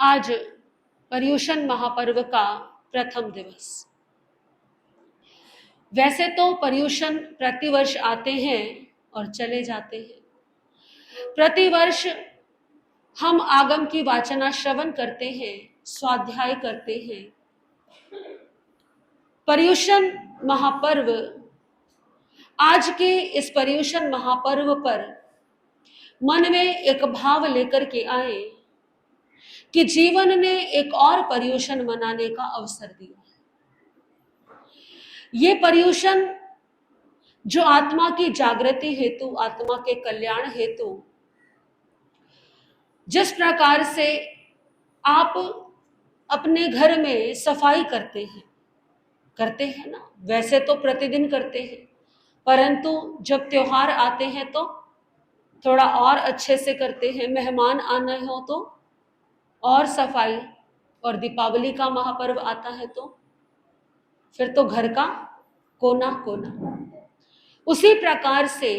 आज पर्युषण महापर्व का प्रथम दिवस। वैसे तो पर्युषण प्रतिवर्ष आते हैं और चले जाते हैं। प्रतिवर्ष हम आगम की वाचना श्रवण करते हैं, स्वाध्याय करते हैं। पर्युषण महापर्व, आज के इस पर्युषण महापर्व पर मन में एक भाव लेकर के आए कि जीवन ने एक और पर्युषण मनाने का अवसर दिया। ये पर्युषण जो आत्मा की जागृति हेतु, आत्मा के कल्याण हेतु, जिस प्रकार से आप अपने घर में सफाई करते हैं ना, वैसे तो प्रतिदिन करते हैं, परंतु जब त्योहार आते हैं तो थोड़ा और अच्छे से करते हैं। मेहमान आना हो तो और सफाई, और दीपावली का महापर्व आता है तो फिर तो घर का कोना कोना। उसी प्रकार से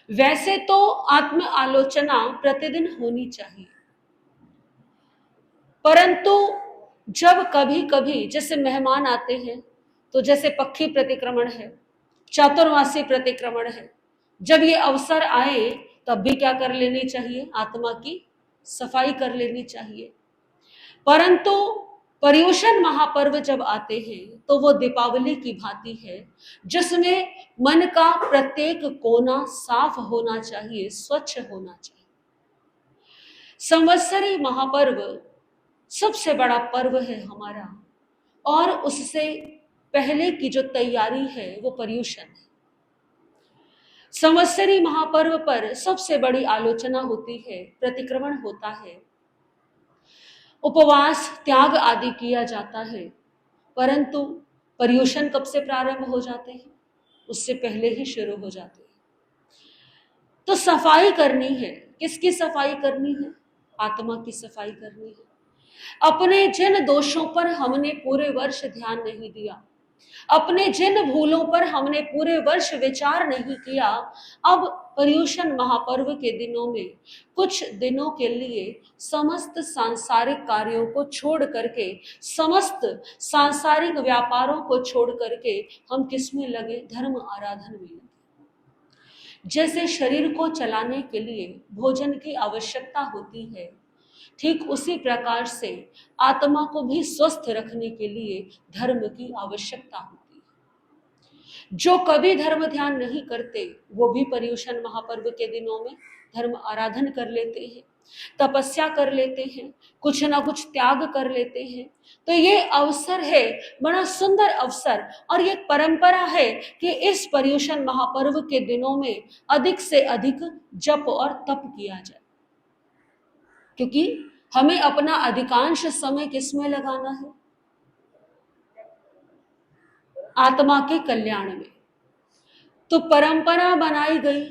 वैसे तो आत्म आलोचना प्रतिदिन होनी चाहिए, परंतु जब कभी कभी जैसे मेहमान आते हैं तो जैसे पक्षी प्रतिक्रमण है, चातुर्मासी प्रतिक्रमण है, जब ये अवसर आए तब भी क्या कर लेनी चाहिए? आत्मा की सफाई कर लेनी चाहिए। परंतु पर्युषण महापर्व जब आते हैं तो वो दीपावली की भांति है, जिसमें मन का प्रत्येक कोना साफ होना चाहिए, स्वच्छ होना चाहिए। संवत्सरी महापर्व सबसे बड़ा पर्व है हमारा, और उससे पहले की जो तैयारी है वो पर्युषण है। संवत्सरी महापर्व पर सबसे बड़ी आलोचना होती है, प्रतिक्रमण होता है, उपवास त्याग आदि किया जाता है। परंतु पर्युषण कब से प्रारंभ हो जाते हैं? उससे पहले ही शुरू हो जाते हैं। तो सफाई करनी है। किसकी सफाई करनी है? आत्मा की सफाई करनी है। अपने जिन दोषों पर हमने पूरे वर्ष ध्यान नहीं दिया, अपने जिन भूलों पर हमने पूरे वर्ष विचार नहीं किया, अब पर्युषण महापर्व के दिनों में कुछ दिनों के लिए समस्त सांसारिक कार्यों को छोड़ करके, समस्त सांसारिक व्यापारों को छोड़ करके हम किसमें लगे? धर्म आराधन में लगे। जैसे शरीर को चलाने के लिए भोजन की आवश्यकता होती है, ठीक उसी प्रकार से आत्मा को भी स्वस्थ रखने के लिए धर्म की आवश्यकता होती है। जो कभी धर्म ध्यान नहीं करते वो भी पर्युषण महापर्व के दिनों में धर्म आराधन कर लेते हैं, तपस्या कर लेते हैं, कुछ ना कुछ त्याग कर लेते हैं। तो ये अवसर है, बड़ा सुंदर अवसर, और ये परंपरा है कि इस पर्युषण महापर्व के दिनों में अधिक से अधिक जप और तप किया जाए, क्योंकि हमें अपना अधिकांश समय किसमें लगाना है? आत्मा के कल्याण में। तो परंपरा बनाई गई,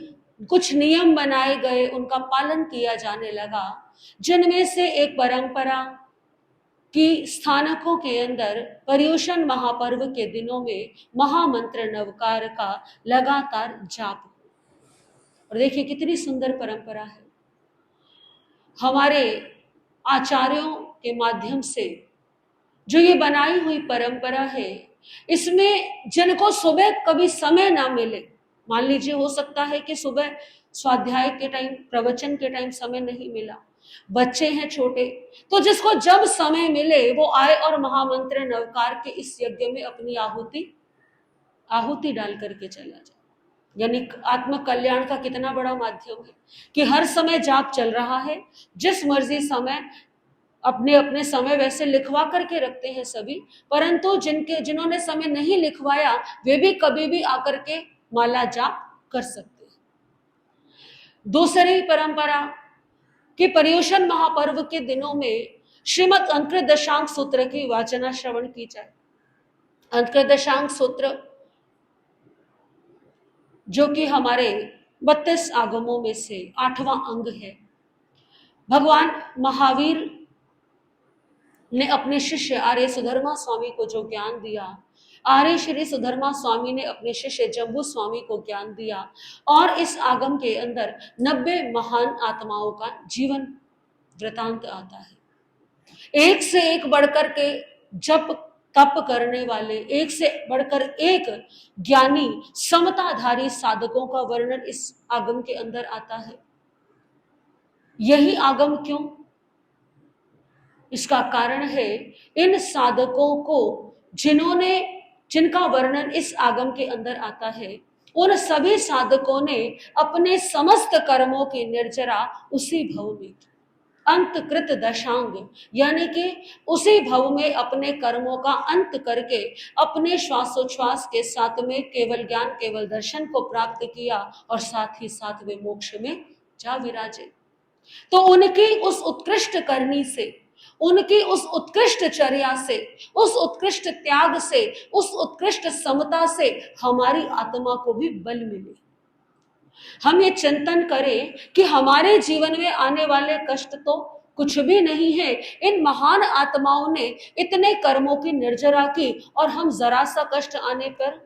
कुछ नियम बनाए गए, उनका पालन किया जाने लगा, जिनमें से एक परंपरा कि स्थानकों के अंदर पर्युषण महापर्व के दिनों में महामंत्र नवकार का लगातार जाप हो। और देखिए कितनी सुंदर परंपरा है। हमारे आचार्यों के माध्यम से जो ये बनाई हुई परंपरा है, इसमें जिनको सुबह कभी समय ना मिले, मान लीजिए हो सकता है कि सुबह स्वाध्याय के टाइम, प्रवचन के टाइम समय नहीं मिला, बच्चे हैं छोटे, तो जिसको जब समय मिले वो आए और महामंत्र नवकार के इस यज्ञ में अपनी आहुति डाल करके चला जाए। यानी आत्म कल्याण का कितना बड़ा माध्यम है कि हर समय जाप चल रहा है, जिस मर्जी समय अपने अपने समय वैसे लिखवा करके रखते हैं सभी, परंतु जिन्होंने समय नहीं लिखवाया वे भी कभी भी आकर के माला जाप कर सकते हैं। दूसरी परंपरा कि पर्युषण महापर्व के दिनों में श्रीमद् अंकृत दशांक सूत्र की वाचना श्रवण की जाए। अंकृत दशांक सूत्र जो कि हमारे 32 आगमों में से 8वां अंग है। भगवान महावीर ने अपने शिष्य आर्य सुधर्मा स्वामी को जो ज्ञान दिया, आर्य श्री सुधर्मा स्वामी ने अपने शिष्य जम्बू स्वामी को ज्ञान दिया, और इस आगम के अंदर 90 महान आत्माओं का जीवन वृतांत आता है। एक से एक बढ़कर के जप तप करने वाले, एक से बढ़कर एक ज्ञानी समताधारी साधकों का वर्णन इस आगम के अंदर आता है। यही आगम क्यों? इसका कारण है इन साधकों को जिनका वर्णन इस आगम के अंदर आता है, उन सभी साधकों ने अपने समस्त कर्मों की निर्जरा उसी भव में अंतकृत दशांग, यानी कि उसी भव में अपने कर्मों का अंत करके अपने श्वासोच्छ्वास के साथ में केवल ज्ञान केवल दर्शन को प्राप्त किया और साथ ही साथ वे मोक्ष में जा विराजे। तो उनकी उस उत्कृष्ट करनी से, उनकी उस उत्कृष्ट चर्या से, उस उत्कृष्ट त्याग से, उस उत्कृष्ट समता से हमारी आत्मा को भी बल मिले। हम ये चिंतन करें कि हमारे जीवन में आने वाले कष्ट तो कुछ भी नहीं है। इन महान आत्माओं ने इतने कर्मों की निर्जरा की और हम जरा सा कष्ट आने पर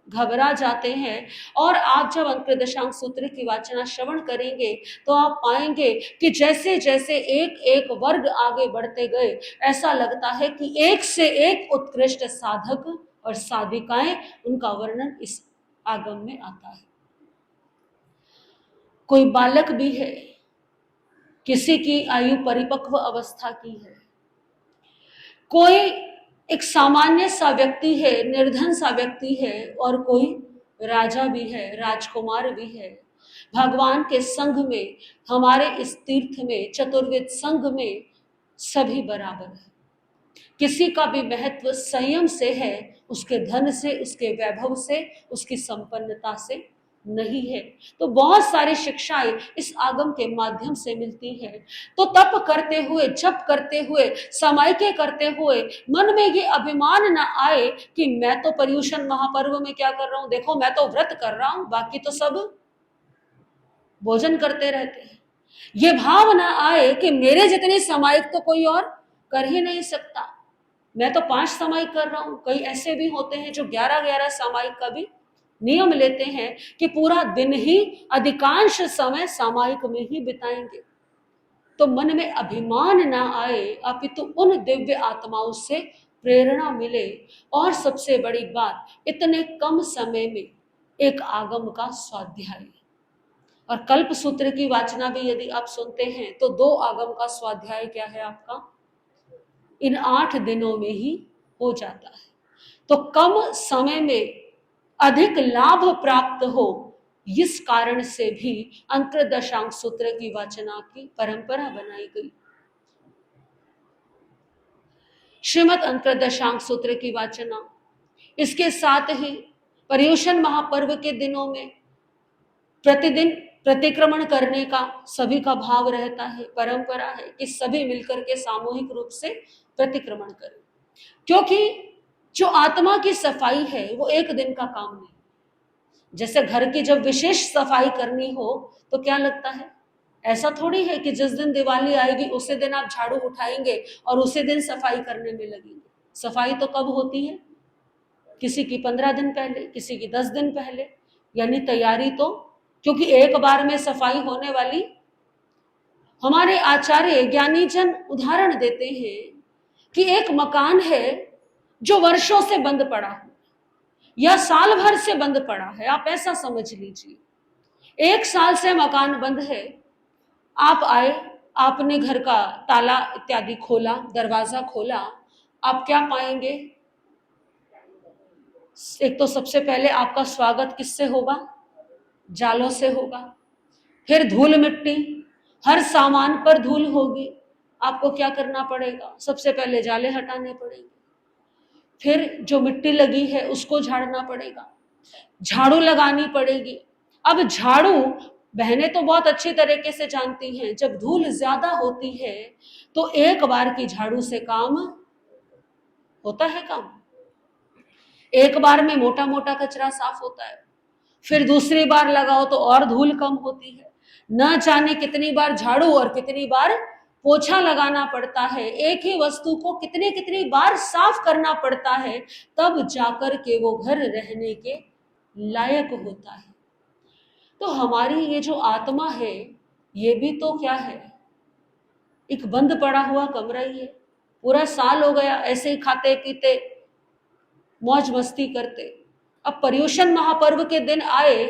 घबरा जाते हैं। और आप जब अंक दशांक सूत्र की वाचना श्रवण करेंगे तो आप पाएंगे कि जैसे जैसे एक एक वर्ग आगे बढ़ते गए, ऐसा लगता है कि एक से एक उत्कृष्ट साधक और साधिकाएं, उनका वर्णन इस आगम में आता है। कोई बालक भी है, किसी की आयु परिपक्व अवस्था की है, कोई एक सामान्य सा व्यक्ति है, निर्धन सा व्यक्ति है, और कोई राजा भी है, राजकुमार भी है। भगवान के संघ में, हमारे इस तीर्थ में, चतुर्वेद संघ में सभी बराबर है। किसी का भी महत्व संयम से है, उसके धन से, उसके वैभव से, उसकी संपन्नता से नहीं है। तो बहुत सारी शिक्षाएं इस आगम के माध्यम से मिलती हैं। तो तप करते हुए, जप करते हुए, समायके करते हुए मन में ये अभिमान न आए कि मैं तो पर्युषण महापर्व में क्या कर रहा हूं, देखो मैं तो व्रत कर रहा हूं, बाकी तो सब भोजन करते रहते हैं। ये भाव न आए कि मेरे जितनी समायिक तो कोई और कर ही नहीं सकता, मैं तो 5 सामायिक कर रहा हूं। कई ऐसे भी होते हैं जो 11-11 सामायिक का भी नियम लेते हैं कि पूरा दिन ही, अधिकांश समय सामायिक में ही बिताएंगे। तो मन में अभिमान ना आए, अपितु उन दिव्य आत्माओं से प्रेरणा मिले। और सबसे बड़ी बात, इतने कम समय में एक आगम का स्वाध्याय। और कल्प सूत्र की वाचना भी यदि आप सुनते हैं तो 2 आगम का स्वाध्याय क्या है आपका, इन 8 दिनों में ही हो जाता है। तो कम समय में अधिक लाभ प्राप्त हो, इस कारण से भी अंतर दशांक सूत्र की वाचना की परंपरा बनाई गई। श्रीमद अंतर दशांक सूत्र की वाचना, इसके साथ ही पर्युषण महापर्व के दिनों में प्रतिदिन प्रतिक्रमण करने का सभी का भाव रहता है। परंपरा है कि सभी मिलकर के सामूहिक रूप से प्रतिक्रमण करें, क्योंकि जो आत्मा की सफाई है वो एक दिन का काम नहीं। जैसे घर की जब विशेष सफाई करनी हो तो क्या लगता है, ऐसा थोड़ी है कि जिस दिन दिवाली आएगी उसी दिन आप झाड़ू उठाएंगे और उसी दिन सफाई करने में लगेंगे। सफाई तो कब होती है, किसी की 15 दिन पहले, किसी की 10 दिन पहले। यानी तैयारी तो, क्योंकि एक बार में सफाई होने वाली। हमारे आचार्य ज्ञानी जन उदाहरण देते हैं कि एक मकान है जो वर्षों से बंद पड़ा है या साल भर से बंद पड़ा है, आप ऐसा समझ लीजिए। 1 साल से मकान बंद है, आप आए, आपने घर का ताला इत्यादि खोला, दरवाजा खोला, आप क्या पाएंगे? एक तो सबसे पहले आपका स्वागत किससे होगा? जालों से होगा। फिर धूल मिट्टी, हर सामान पर धूल होगी। आपको क्या करना पड़ेगा? सबसे पहले जाले हटाने पड़ेंगे, फिर जो मिट्टी लगी है उसको झाड़ना पड़ेगा, झाड़ू लगानी पड़ेगी। अब झाड़ू बहनें तो बहुत अच्छी तरीके से जानती हैं, जब धूल ज्यादा होती है तो एक बार की झाड़ू से काम होता है काम? एक बार में मोटा मोटा कचरा साफ होता है, फिर दूसरी बार लगाओ तो और धूल कम होती है। न जाने कितनी बार झाड़ू और कितनी बार पोछा लगाना पड़ता है, एक ही वस्तु को कितनी कितनी बार साफ करना पड़ता है, तब जाकर के वो घर रहने के लायक होता है। तो हमारी ये जो आत्मा है, ये भी तो क्या है, एक बंद पड़ा हुआ कमरा ही है, पूरा साल हो गया ऐसे ही खाते पीते मौज मस्ती करते। अब पर्युषण महापर्व के दिन आए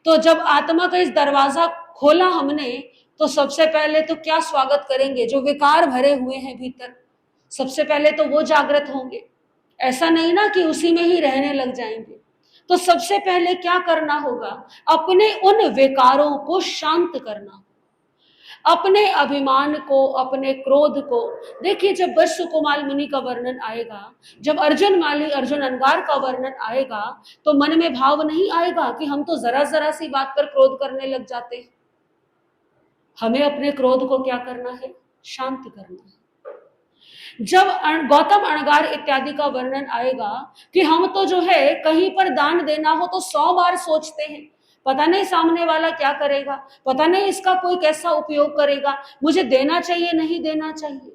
तो जब आत्मा का इस दरवाजा खोला हमने, तो सबसे पहले तो क्या स्वागत करेंगे? जो विकार भरे हुए हैं भीतर, सबसे पहले तो वो जागृत होंगे। ऐसा नहीं ना कि उसी में ही रहने लग जाएंगे। तो सबसे पहले क्या करना होगा? अपने उन विकारों को शांत करना, अपने अभिमान को, अपने क्रोध को। देखिए, जब वत्स कुमाल मुनि का वर्णन आएगा, जब अर्जुन माली अर्जुन अंगार का वर्णन आएगा, तो मन में भाव नहीं आएगा कि हम तो जरा जरा सी बात पर क्रोध करने लग जाते हैं। हमें अपने क्रोध को क्या करना है? शांत करना है। जब गौतम अणगार इत्यादि का वर्णन आएगा कि हम तो जो है कहीं पर दान देना हो तो 100 बार सोचते हैं, पता नहीं सामने वाला क्या करेगा, पता नहीं इसका कोई कैसा उपयोग करेगा, मुझे देना चाहिए नहीं देना चाहिए,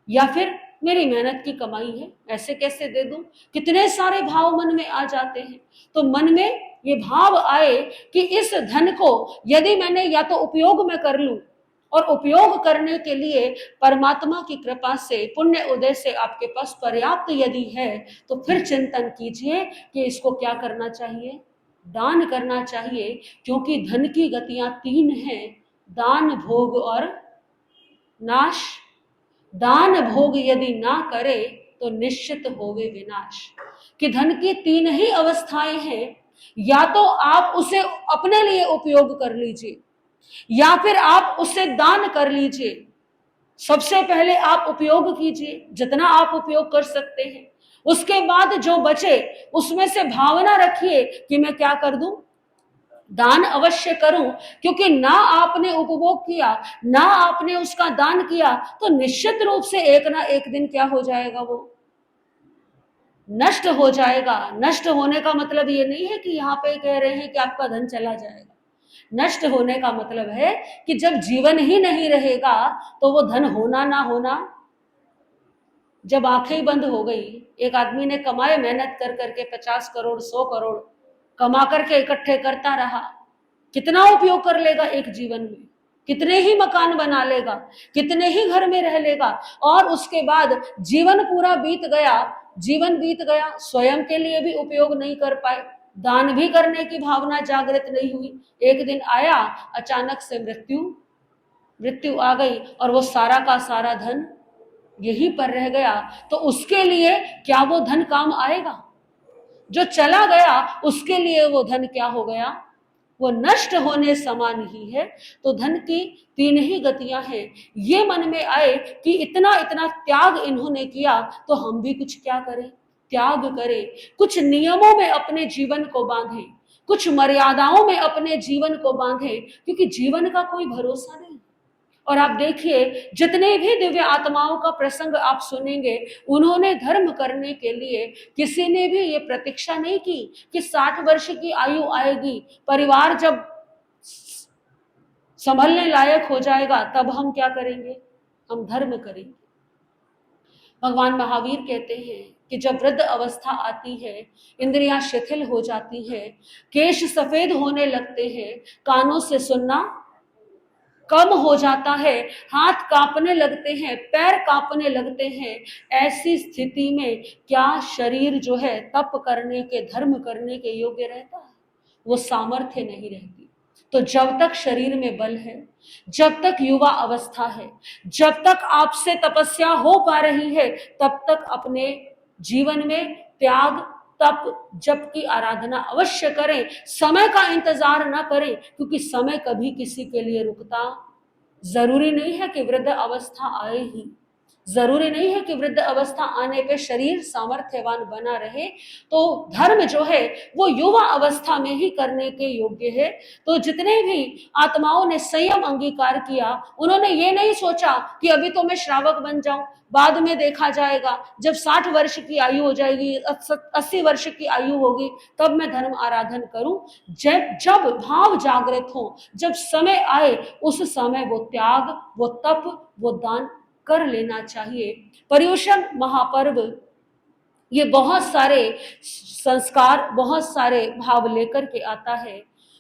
या फिर मेरी मेहनत की कमाई है ऐसे कैसे दे दूं। कितने सारे भाव मन में आ जाते हैं। तो मन में ये भाव आए कि इस धन को यदि मैंने या तो उपयोग में कर लूं, और उपयोग करने के लिए परमात्मा की कृपा से, पुण्य उदय से आपके पास पर्याप्त यदि है, तो फिर चिंतन कीजिए कि इसको क्या करना चाहिए? दान करना चाहिए। क्योंकि धन की गतियां 3 हैं, दान, भोग और नाश। दान भोग यदि ना करे तो निश्चित होवे विनाश। कि धन की 3 ही अवस्थाएं हैं, या तो आप उसे अपने लिए उपयोग कर लीजिए, या फिर आप उससे दान कर लीजिए। सबसे पहले आप उपयोग कीजिए जितना आप उपयोग कर सकते हैं, उसके बाद जो बचे उसमें से भावना रखिए कि मैं क्या कर दूं? दान अवश्य करूं। क्योंकि ना आपने उपभोग किया, ना आपने उसका दान किया, तो निश्चित रूप से एक ना एक दिन क्या हो जाएगा? वो नष्ट हो जाएगा। नष्ट होने का मतलब ये नहीं है कि यहाँ पे कह रहे हैं कि आपका धन चला जाएगा। नष्ट होने का मतलब है कि जब जीवन ही नहीं रहेगा तो वो धन होना ना होना। जब आंखें बंद हो गई, एक आदमी ने कमाए मेहनत कर करके 50 करोड़ 100 करोड़ कमा करके इकट्ठे करता रहा, कितना उपयोग कर लेगा एक जीवन में? कितने ही मकान बना लेगा, कितने ही घर में रह लेगा, और उसके बाद जीवन पूरा बीत गया। जीवन बीत गया, स्वयं के लिए भी उपयोग नहीं कर पाए, दान भी करने की भावना जागृत नहीं हुई। एक दिन आया, अचानक से मृत्यु आ गई, और वो सारा का सारा धन यहीं पर रह गया। तो उसके लिए क्या वो धन काम आएगा? जो चला गया उसके लिए वो धन क्या हो गया? वो नष्ट होने समान ही है। तो धन की 3 ही गतियां हैं। ये मन में आए कि इतना इतना त्याग इन्होंने किया, तो हम भी कुछ क्या करें? त्याग करें। कुछ नियमों में अपने जीवन को बांधें, कुछ मर्यादाओं में अपने जीवन को बांधें, क्योंकि जीवन का कोई भरोसा नहीं। और आप देखिए, जितने भी दिव्य आत्माओं का प्रसंग आप सुनेंगे, उन्होंने धर्म करने के लिए किसी ने भी ये प्रतीक्षा नहीं की कि 60 वर्ष की आयु आएगी, परिवार जब संभलने लायक हो जाएगा, तब हम क्या करेंगे? हम धर्म करेंगे। भगवान महावीर कहते हैं कि जब वृद्ध अवस्था आती है, इंद्रियां शिथिल हो जाती है, केश सफेद होने लगते हैं, कानों से सुनना कम हो जाता है, हाथ कांपने लगते हैं, पैर कांपने लगते हैं, ऐसी स्थिति में क्या शरीर जो है तप करने के, धर्म करने के योग्य रहता है? वो सामर्थ्य नहीं रहती। तो जब तक शरीर में बल है, जब तक युवा अवस्था है, जब तक आपसे तपस्या हो पा रही है, तब तक अपने जीवन में त्याग, तप, जप की आराधना अवश्य करें। समय का इंतजार ना करें, क्योंकि समय कभी किसी के लिए रुकता जरूरी नहीं है कि वृद्ध अवस्था आए ही, जरूरी नहीं है कि वृद्ध अवस्था आने पे शरीर सामर्थ्यवान बना रहे। तो धर्म जो है वो युवा अवस्था में ही करने के योग्य है। तो जितने भी आत्माओं ने संयम अंगीकार किया, उन्होंने ये नहीं सोचा कि अभी तो मैं श्रावक बन जाऊं, बाद में देखा जाएगा, जब 60 वर्ष की आयु हो जाएगी, 80 वर्ष की आयु होगी, तब मैं धर्म आराधन करूं। जब भाव जागृत हो, जब समय आए, उस समय वो त्याग, वो तप, वो दान कर लेना चाहिए। पर्युषण महापर्व ये बहुत सारे संस्कार, बहुत सारे भाव लेकर के आता है।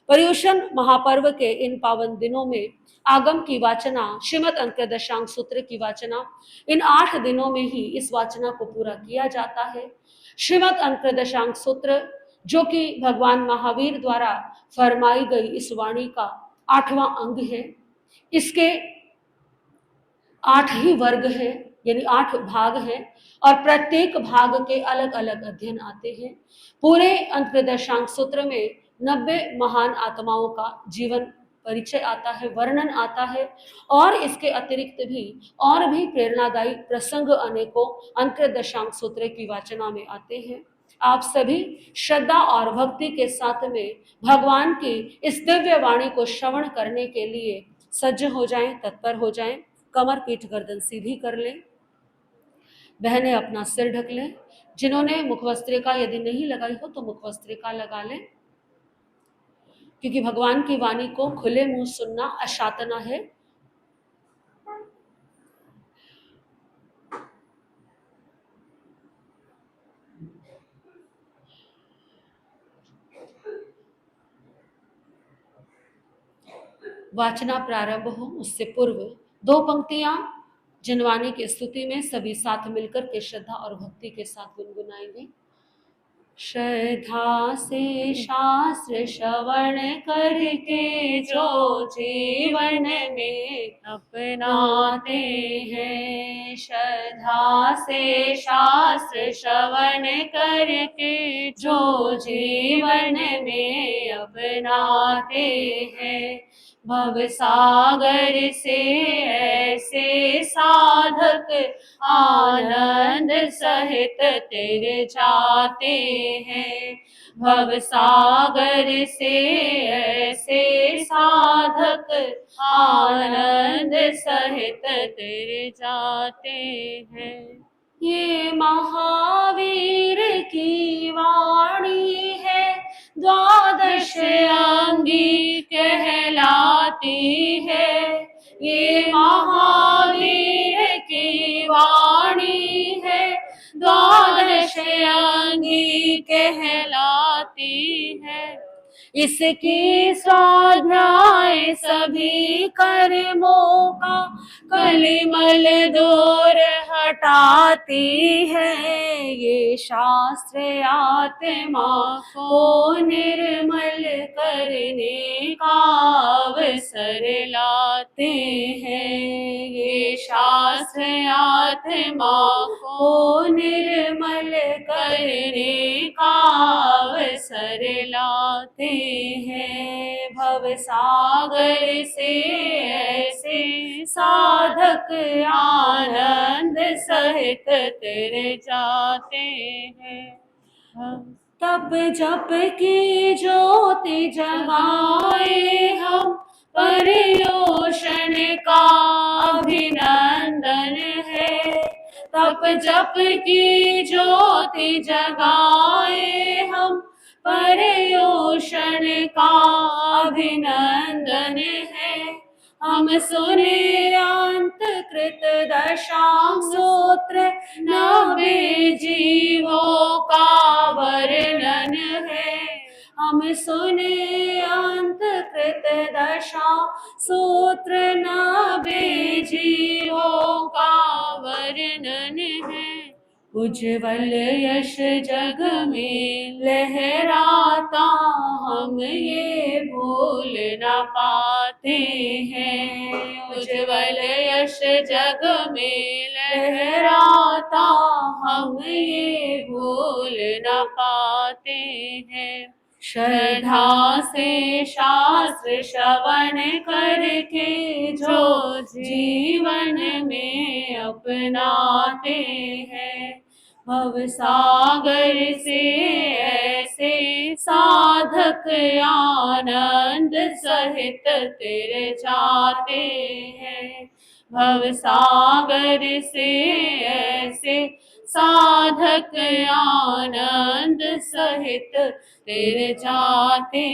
पर्युषण महापर्व के इन पावन दिनों में आगम की वाचना, श्रीमद् अंतर्दशांग सूत्र की वाचना, इन 8 दिनों में ही इस वाचना को पूरा किया जाता है। श्रीमद् अंतर्दशांग सूत्र जो कि भगवान महावीर द्वारा फरमाई गई इस वाणी का 8वां अंग है। इसके 8 ही वर्ग है, यानी 8 भाग हैं और प्रत्येक भाग के अलग अलग अध्ययन आते हैं। पूरे अंतर्दशांग सूत्र में 90 महान आत्माओं का जीवन परिचय आता है, वर्णन आता है और इसके अतिरिक्त भी और भी प्रेरणादायी प्रसंग अनेकों अंतर्दशांग सूत्र की वाचना में आते हैं। आप सभी श्रद्धा और भक्ति के साथ में भगवान की इस दिव्य वाणी को श्रवण करने के लिए सज्ज हो जाएं, तत्पर हो जाएं। कमर पीठ गर्दन सीधी कर लें। बहनें अपना सिर ढक लें। जिन्होंने मुखवस्त्रिका यदि नहीं लगाई हो तो मुखवस्त्रिका लगा लें, क्योंकि भगवान की वाणी को खुले मुंह सुनना अशातना है। वाचना प्रारंभ हो उससे पूर्व 2 पंक्तियां जिनवानी की स्तुति में सभी साथ मिलकर के श्रद्धा और भक्ति के साथ गुनगुनाएंगे। श्रद्धा से शास्त्र श्रवण करके जो जीवन में अपनाते हैं, श्रद्धा से शास्त्र श्रवण करके जो जीवन में अपनाते हैं, भव सागर से ऐसे साधक आनंद सहित तिर जाते हैं, भव सागर से ऐसे साधक आनंद सहित तिर जाते हैं। ये महावीर की वाणी है, द्वादश अंगी कहलाती है। ये महावीर की वाणी है, द्वादश अंगी कहलाती है। इसकी स्वाध्याय सभी कर्मों का कलिमल दूर हटाती है। ये शास्त्र आत्मा को निर्मल करने का अवसर लाते हैं। ये शास्त्र आत्मा को निर्मल करने का अवसर लाते हैं। भव सागर से ऐसे साधक आनंद सहित तिर जाते हैं। तप जप की ज्योति जगाए हम, पर्युषण का अभिनंदन है। तप जप की ज्योति जगाए हम, पर्युषण का अभिनंदन है। हम सुने अंत कृत दशांग सूत्र, 90 जीवों का वर्णन है। हम सुने अंत कृत दशा सूत्र, 90 जीवों का वर्णन है। उज्ज्वल यश जग में लहराता हम ये भूल न पाते हैं। उज्ज्वल यश जग में लहराता हम ये भूल न पाते हैं। श्रद्धा से शास्त्र श्रवण करके जो जीवन में अपनाते हैं, भव सागर से ऐसे साधक आनंद सहित तिर जाते हैं। भव सागर से ऐसे साधक आनंद सहित तिर जाते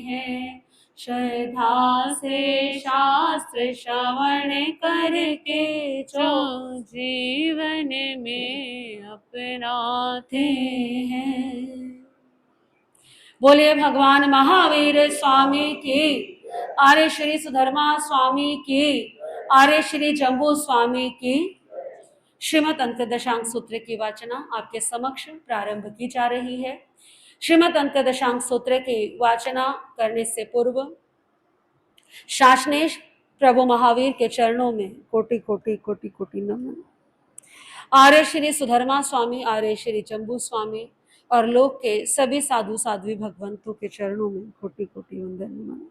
हैं। श्रद्धा से शास्त्र श्रवण करके जो जीवन में अपनाते हैं। बोलिए भगवान महावीर स्वामी की, आर्य श्री सुधर्मा स्वामी की, आर्य श्री जम्बू स्वामी की। श्रीमद् अंक दशांक सूत्र की वाचना आपके समक्ष प्रारंभ की जा रही है। श्रीमद् अंक दशांक सूत्र की वाचना करने से पूर्व शासनेश प्रभु महावीर के चरणों में कोटि कोटि कोटि कोटि नमन। आर्य श्री सुधर्मा स्वामी, आर्य श्री जम्बू स्वामी और लोक के सभी साधु साध्वी भगवंतों के चरणों में कोटि कोटि वंदन नमन।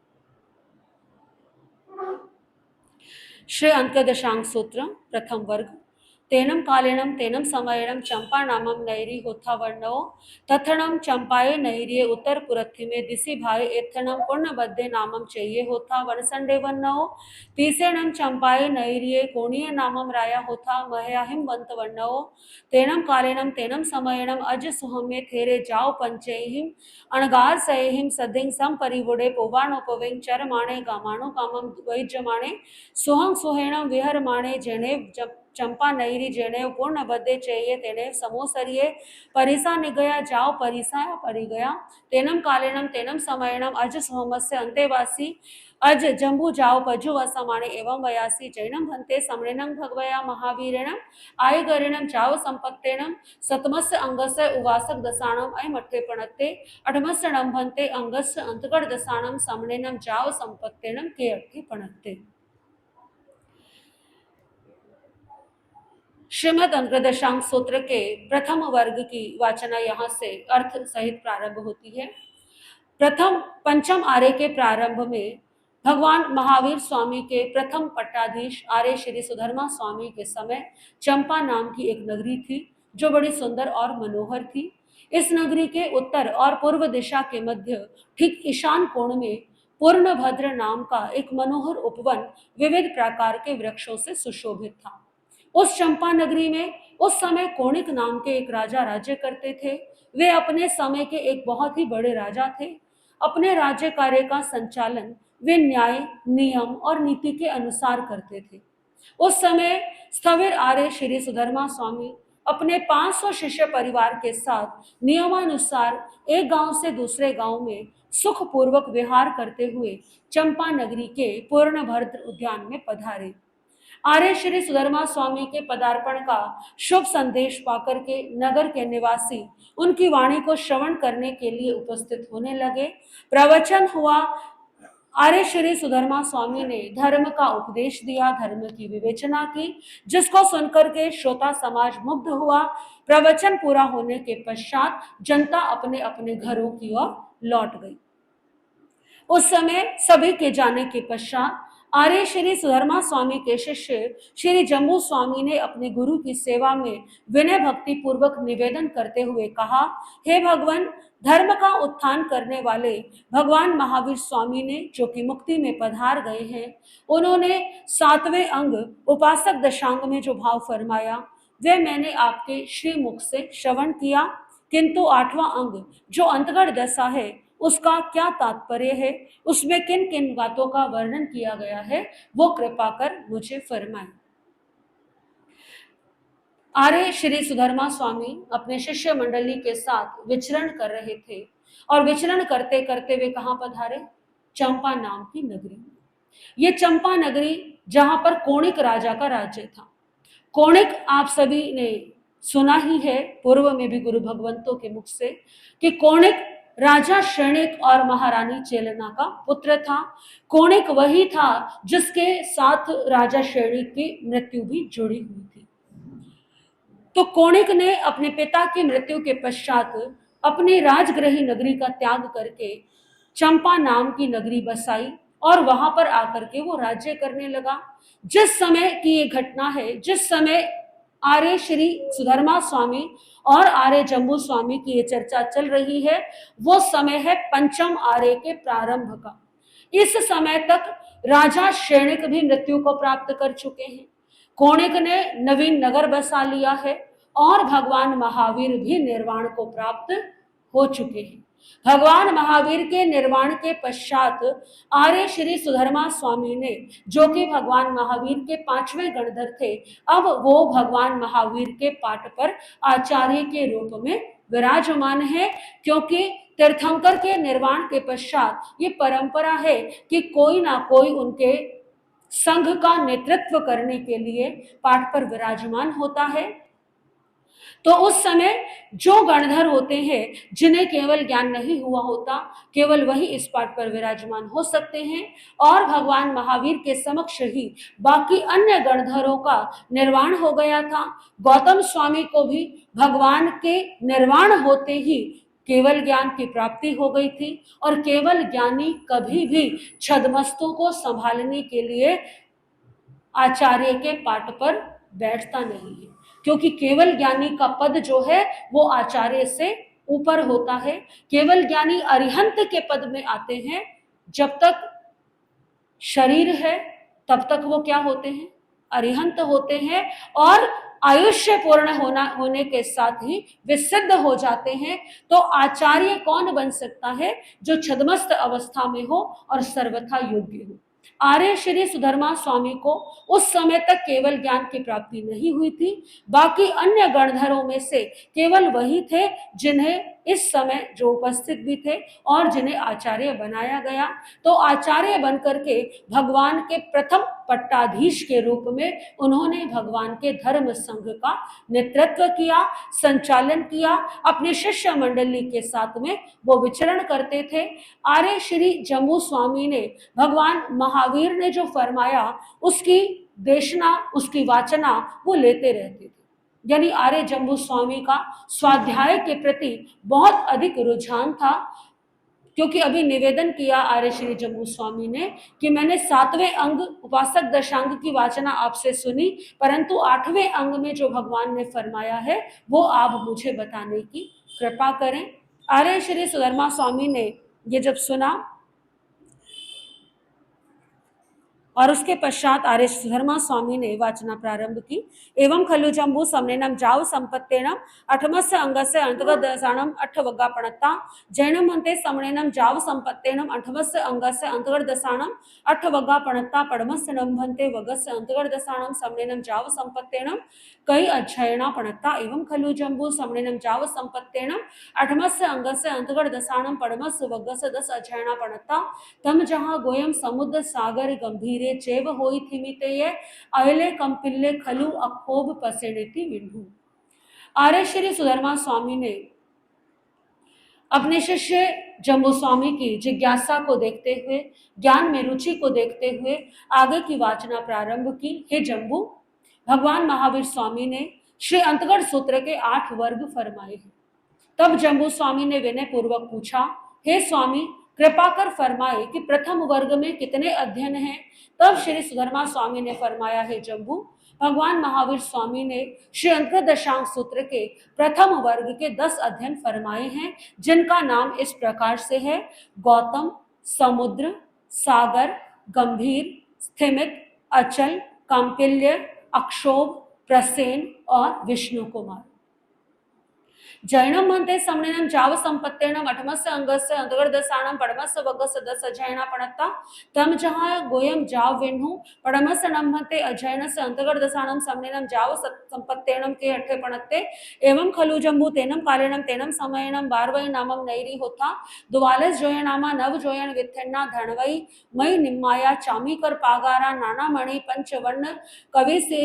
श्री अंक दशांक सूत्र प्रथम वर्ग। तेनम कालेनम तेनम समयनम चंपा नामम नैरी होथा वर्णो तथनम चंपाए नैरिये उत्तर पुरथि में दिसी भाई एथनम पूर्ण बद्धे नामम चाहिए होथा वनसंडे वर्णो तीसेनम चंपाए नैरिये कोणीय नामम राया होथा महयाहिम वंत वर्णो तेनम कालेनम तेनम समयनम अज सुहम्य थेरे जाओ पंचेहिम अणगार सहिम सदिंग सम परिवुडे पोवाणोपवें चरमाणे गामाणो कामम वैजमाणे सुहं सुहेणम विहरमाणे जेने जब चंपा नैरी जेने पूर्ण बद्धे चाहिए तेने समोसरिये परिसा निगया जाओ परिसा परि गया तेनम कालेनम तेनम समयनम अज सोमस्य अंतेवासी अज जम्बू जाओ पजु वसमाणे एवं वयासी जैनम भंते समणेनम भगवया महावीरेणम आय गरेणम जाओ संपत्तेनम सतमस्य अंगस्य उवासक दसाणम अय मठ्ठे पणत्ते अठमस्य नम भंते अंगस्य अंतगढ़ दसाणम समणेनम जाओ संपत्तेनम के अट्ठे पणत्ते। श्रीमद् अंक दशांक सूत्र के प्रथम वर्ग की वाचना यहाँ से अर्थ सहित प्रारंभ होती है। प्रथम पंचम आर्य के प्रारंभ में भगवान महावीर स्वामी के प्रथम पट्टाधीश आर्य श्री सुधर्मा स्वामी के समय चंपा नाम की एक नगरी थी जो बड़ी सुंदर और मनोहर थी। इस नगरी के उत्तर और पूर्व दिशा के मध्य ठीक ईशान कोण में पूर्णभद्र नाम का एक मनोहर उपवन विविध प्रकार के वृक्षों से सुशोभित था। उस चंपा नगरी में उस समय कोणिक नाम के एक राजा राज्य करते थे। वे अपने समय के एक बहुत ही बड़े राजा थे। अपने राज्य कार्य का संचालन वे न्याय, नियम और नीति के अनुसार करते थे। उस समय स्थविर आर्य श्री सुधर्मा स्वामी अपने 500 शिष्य परिवार के साथ नियमानुसार एक गांव से दूसरे गांव में सुखपूर्वक विहार करते हुए चंपा नगरी के पूर्णभद्र उद्यान में पधारे। आर्य श्री सुधर्मा स्वामी के पदार्पण का शुभ संदेश पाकर के नगर के निवासी उनकी वाणी को श्रवण करने के लिए उपस्थित होने लगे। प्रवचन हुआ। आर्य श्री सुधर्मा स्वामी ने धर्म का उपदेश दिया, धर्म की विवेचना की, जिसको सुनकर के श्रोता समाज मुग्ध हुआ। प्रवचन पूरा होने के पश्चात जनता अपने अपने घरों की ओर लौट गई। उस समय सभी के जाने के पश्चात आर्य श्री सुधर्मा स्वामी के शिष्य श्री जम्बू स्वामी ने अपने गुरु की सेवा में विनय भक्ति पूर्वक निवेदन करते हुए कहा, हे भगवान, धर्म का उत्थान करने वाले भगवान महावीर स्वामी ने जो कि मुक्ति में पधार गए हैं, उन्होंने 7वें अंग उपासक दशांग में जो भाव फरमाया वे मैंने आपके श्रीमुख से श्रवण किया, किंतु 8वां अंग जो अंतगढ़ दशा है उसका क्या तात्पर्य है, उसमें किन किन बातों का वर्णन किया गया है, वो कृपा कर मुझे फरमाएं। आर्य श्री सुधर्मा स्वामी अपने शिष्य मंडली के साथ विचरण कर रहे थे और विचरण करते करते वे कहां पधारे? चंपा नाम की नगरी में। ये चंपा नगरी जहां पर कोणिक राजा का राज्य था। कोणिक आप सभी ने सुना ही है पूर्व में भी गुरु भगवंतों के मुख से कि कोणिक राजा श्रेणिक और महारानी चेलना का पुत्र था। कोणिक वही था जिसके साथ राजा श्रेणिक की मृत्यु भी जुड़ी हुई थी। तो कोणिक ने अपने पिता की मृत्यु के पश्चात अपनी राजगृही नगरी का त्याग करके चंपा नाम की नगरी बसाई और वहां पर आकर के वो राज्य करने लगा। जिस समय की ये घटना है, जिस समय आर्य श्री सुधर्मा स्वामी और आर्य जम्बू स्वामी की ये चर्चा चल रही है, वो समय है पंचम आर्य के प्रारंभ का। इस समय तक राजा श्रेणिक भी मृत्यु को प्राप्त कर चुके हैं। कोणिक ने नवीन नगर बसा लिया है और भगवान महावीर भी निर्वाण को प्राप्त हो चुके हैं। भगवान महावीर के निर्वाण के पश्चात आर्य श्री सुधर्मा स्वामी ने, जो कि भगवान महावीर के 5वें गणधर थे, अब वो भगवान महावीर के पाठ पर आचार्य के रूप में विराजमान है, क्योंकि तीर्थंकर के निर्वाण के पश्चात ये परंपरा है कि कोई ना कोई उनके संघ का नेतृत्व करने के लिए पाठ पर विराजमान होता है। तो उस समय जो गणधर होते हैं, जिन्हें केवल ज्ञान नहीं हुआ होता, केवल वही इस पाठ पर विराजमान हो सकते हैं। और भगवान महावीर के समक्ष ही बाकी अन्य गणधरों का निर्वाण हो गया था। गौतम स्वामी को भी भगवान के निर्वाण होते ही केवल ज्ञान की प्राप्ति हो गई थी। और केवल ज्ञानी कभी भी छद्मस्तों को संभालने के लिए आचार्य के पाठ पर बैठता नहीं है, क्योंकि केवल ज्ञानी का पद जो है वो आचार्य से ऊपर होता है। केवल ज्ञानी अरिहंत के पद में आते हैं। जब तक शरीर है तब तक वो क्या होते हैं? अरिहंत होते हैं। और आयुष्य पूर्ण होने के साथ ही वे सिद्ध हो जाते हैं। तो आचार्य कौन बन सकता है? जो छद्मस्त अवस्था में हो और सर्वथा योग्य हो। आर्य श्री सुधर्मा स्वामी को उस समय तक केवल ज्ञान की प्राप्ति नहीं हुई थी। बाकी अन्य गणधरों में से केवल वही थे जिन्हें इस समय जो उपस्थित भी थे और जिन्हें आचार्य बनाया गया। तो आचार्य बनकर के भगवान के प्रथम पट्टाधीश के रूप में उन्होंने भगवान के धर्म संघ का नेतृत्व किया, संचालन किया। अपने शिष्य मंडली के साथ में वो विचरण करते थे। आर्य श्री जम्बू स्वामी ने भगवान महावीर ने जो फरमाया उसकी देशना, उसकी वाचना वो लेते रहते थे। यानी आर्य जम्बू स्वामी का स्वाध्याय के प्रति बहुत अधिक रुझान था। क्योंकि अभी निवेदन किया आर्य श्री जम्बू स्वामी ने कि मैंने 7वें अंग उपासक दशांग की वाचना आपसे सुनी, परंतु 8वें अंग में जो भगवान ने फरमाया है वो आप मुझे बताने की कृपा करें। आर्य श्री सुधर्मा स्वामी ने ये जब सुना और उसके पश्चात आर्य सुधर्मा स्वामी ने वाचना प्रारंभ की। एवं खलु जम्बू समनेनम जाव संपत्तेनम अठमस्य अंगस्य अंतर्गत दशानम अठवग्गा पणत्ता जैनम अन्ते समनेनम जाव संपत्तेनम अठमस्य अंगस्य अंतर्गत दशानम अठवग्गा पणत्ता पड़मस्य नंभन्ते वगस्य अंतर्गत दशानम समनेनम जाव संपत्तेनम कई अध्ययना पणत्ता एवं खलु जम्बू समनेनम जाव संपत्तेनम अठमस्य अंगस्य अंतर्गत दशानम पड़मस्य वगस्य 10 अध्ययना पणत्ता तम जहां गोयम समुद्र सागर गंभीरे चेव होई थिमिते ये अयले कंपिल्ले खलु अखोब पसेनेति विंधु। आर्य श्री सुधर्मा स्वामी ने अपने शिष्य जम्बू स्वामी की जिज्ञासा को देखते हुए, ज्ञान में रुचि को देखते हुए आगे की वाचना प्रारंभ की। हे जम्बू, भगवान महावीर स्वामी ने श्री अंतगढ़ सूत्र के 8 वर्ग फरमाए हैं। तब जम्बू स्वामी ने विनय पूर्वक पूछा, हे स्वामी, कृपा कर फरमाए कि प्रथम वर्ग में कितने अध्ययन हैं? तब श्री सुधर्मा स्वामी ने फरमाया, है जम्बू, भगवान महावीर स्वामी ने श्री अंतर्गत दशांग सूत्र के प्रथम वर्ग के 10 अध्ययन फरमाए हैं, जिनका नाम इस प्रकार से है: गौतम, समुद्र, सागर, गंभीर, स्थिमित, अचल, कांपिल्य, अक्षोभ, प्रसेन और विष्णु कुमार। जैनम मन्ते समनेनम जाव संपत्तेनम अठमस्य अंगस्य अंतर्गत दशानम पड़मस्य वगस्य 10 अध्ययना पणत्ता तम जहां गोयम जाव वेन्हु पड़मस्य नंभन्ते अध्ययनस्य अंतर्गत दशानम समनेनम जाव संपत्तेनम के 8 पणत्ते एवं खलु जम्बू तेनम कालेनम तेनम समयनम 12 नामम नैरी होता द्वालस जोयनामा नव जोयन विथेन्ना धनवई मई निम्माया चामी कर पागारा नाना मणि पंचवर्ण कवि से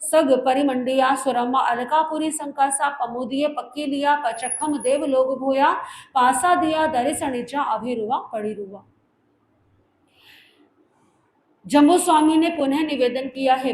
सग परिमंडिया सुरमा अलकापुरी संकासा पमुदिय पक्की लिया पचखम देव लोग भूया पासा दिया दरिस निजा अभिरुवा पड़िरुवा। जम्बू स्वामी ने पुनः निवेदन किया, है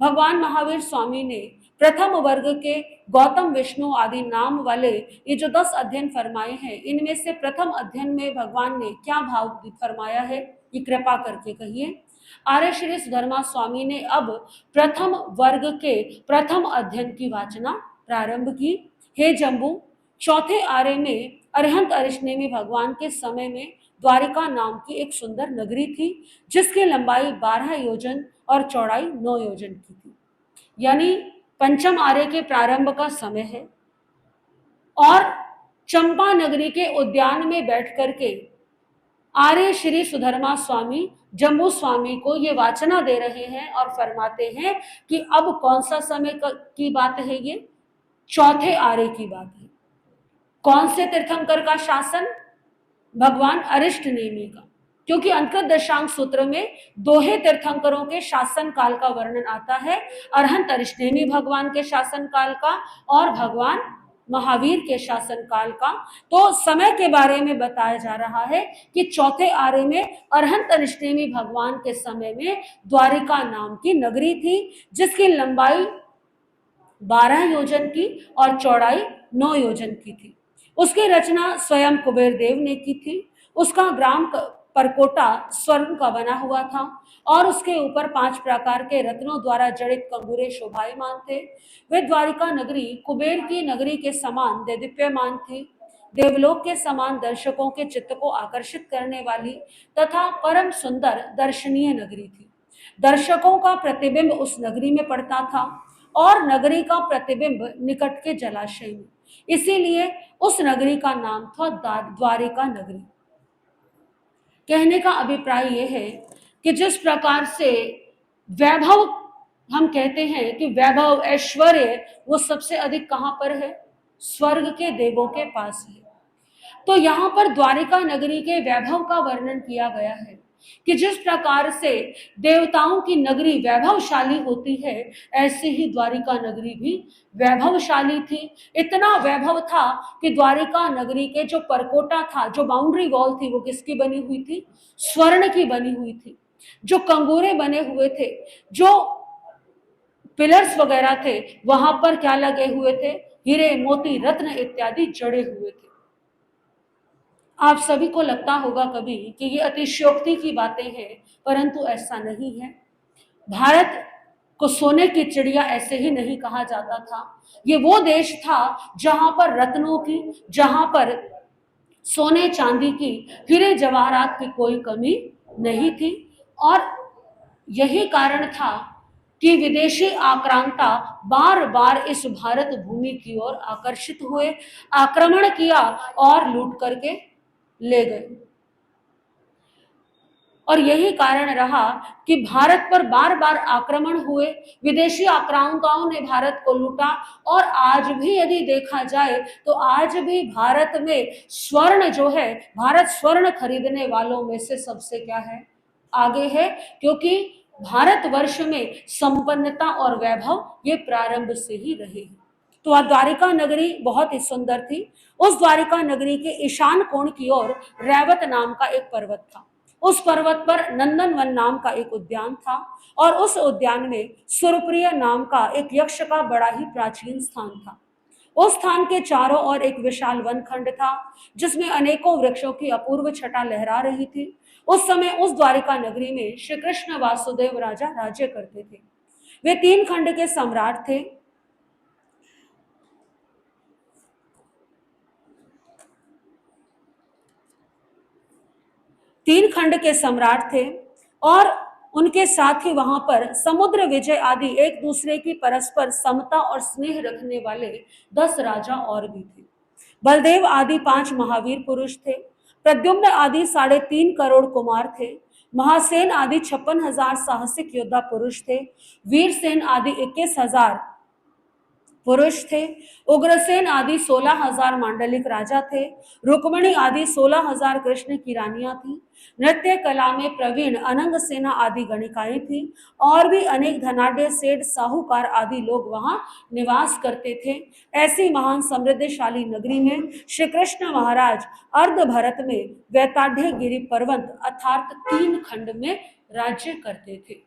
भगवान महावीर स्वामी ने प्रथम वर्ग के गौतम, विष्णु आदि नाम वाले ये जो 10 अध्ययन फरमाए हैं, इनमें से प्रथम अध्ययन में भगवान ने क्या भाव फरमाया है, ये कृपा करके कहिए। आर्य श्री सुधर्मा स्वामी ने अब प्रथम वर्ग के प्रथम अध्ययन की वाचना प्रारंभ की। हे जम्बू, चौथे आर्य में अरिहंत अरिष्णेमी भगवान के समय में द्वारिका नाम की एक सुंदर नगरी थी, जिसकी लंबाई 12 योजन और चौड़ाई 9 योजन की थी। यानी पंचम आर्य के प्रारंभ का समय है। और चंपा नगरी के उद्यान में बैठ करके आर्य श्री सुधर्मा स्वामी जम्बू स्वामी को ये वाचना दे रहे हैं और फरमाते हैं कि अब कौन सा समय की बात है, ये चौथे आर्य की बात है। कौन से तीर्थंकर का शासन? भगवान अरिष्ट नेमि का, क्योंकि अंतर्गत दशांग सूत्र में दोहे तीर्थंकरों के शासन काल का वर्णन आता है, अरहंत अरिष्ट नेमि भगवान के शासन काल का और भगवान महावीर के शासन काल का। तो समय के बारे में बताया जा रहा है कि चौथे आर्य में अरहंत अरिष्ट नेमि भगवान के समय में द्वारिका नाम की नगरी थी, जिसकी लंबाई 12 योजन की और चौड़ाई 9 योजन की थी। उसकी रचना स्वयं कुबेर देव ने की थी। उसका ग्राम परकोटा स्वर्ण का बना हुआ था और उसके ऊपर 5 प्रकार के रत्नों द्वारा जड़ित कंगूरे शोभायमान थे। वे द्वारिका नगरी कुबेर की नगरी के समान देदीप्यमान थी, देवलोक के समान दर्शकों के चित्त को आकर्षित करने वाली तथा परम सुंदर दर्शनीय नगरी थी। दर्शकों का प्रतिबिंब उस नगरी में पड़ता था और नगरी का प्रतिबिंब निकट के जलाशय में, इसीलिए उस नगरी का नाम था द्वारिका नगरी। कहने का अभिप्राय यह है कि जिस प्रकार से वैभव, हम कहते हैं कि वैभव ऐश्वर्य वो सबसे अधिक कहां पर है? स्वर्ग के देवों के पास है। तो यहाँ पर द्वारिका नगरी के वैभव का वर्णन किया गया है कि जिस प्रकार से देवताओं की नगरी वैभवशाली होती है, ऐसे ही द्वारिका नगरी भी वैभवशाली थी। इतना वैभव था कि द्वारिका नगरी के जो परकोटा था, जो बाउंड्री वॉल थी, वो किसकी बनी हुई थी? स्वर्ण की बनी हुई थी। जो कंगोरे बने हुए थे, जो पिलर्स वगैरह थे, वहां पर क्या लगे हुए थे? हीरे मोती रत्न इत्यादि जड़े हुए थे। आप सभी को लगता होगा कभी कि ये अतिशयोक्ति की बातें हैं, परंतु ऐसा नहीं है। भारत को सोने की चिड़िया ऐसे ही नहीं कहा जाता था। ये वो देश था जहां पर रत्नों की, जहां पर सोने चांदी की, हीरे जवाहरात की कोई कमी नहीं थी। और यही कारण था कि विदेशी आक्रांता बार बार इस भारत भूमि की ओर आकर्षित हुए, आक्रमण किया और लूट करके ले गए। और यही कारण रहा कि भारत पर बार बार आक्रमण हुए, विदेशी आक्रांताओं ने भारत को लूटा। और आज भी यदि देखा जाए तो आज भी भारत में स्वर्ण जो है, भारत स्वर्ण खरीदने वालों में से सबसे क्या है? आगे है, क्योंकि भारतवर्ष में संपन्नता और वैभव ये प्रारंभ से ही रहे हैं। तो द्वारिका नगरी बहुत ही सुंदर थी। उस द्वारिका नगरी के ईशान कोण की ओर रैवत नाम का एक पर्वत था। उस पर्वत पर नंदनवन नाम का एक उद्यान था और उस उद्यान में सुरप्रिय नाम का एक यक्ष का बड़ा ही प्राचीन स्थान था। उस स्थान के चारों ओर एक विशाल वन खंड था, जिसमें अनेकों वृक्षों की अपूर्व छटा लहरा रही थी। उस समय उस द्वारिका नगरी में श्री कृष्ण वासुदेव राजा राज्य करते थे। वे 3 खंड के सम्राट थे। तीन खंड के सम्राट थे और उनके साथ ही वहां पर समुद्र विजय आदि एक दूसरे की परस्पर समता और स्नेह रखने वाले 10 राजा और भी थे। बलदेव आदि 5 महावीर पुरुष थे। प्रद्युम्न आदि 3.5 करोड़ कुमार थे। महासेन आदि 56,000 साहसिक योद्धा पुरुष थे। वीरसेन आदि 21,000 पुरुष थे। उग्रसेन आदि 16,000 मांडलिक राजा थे। रुक्मणी आदि 16,000 कृष्ण की रानियां थी। नृत्य कला में प्रवीण अनंग सेना आदि गणिकाएं थी और भी अनेक धनाढ्य सेठ साहूकार आदि लोग वहां निवास करते थे। ऐसी महान समृद्धशाली नगरी में श्री कृष्ण महाराज अर्ध भारत में वैताढ़्य गिरि पर्वत अर्थात 3 खंड में राज्य करते थे।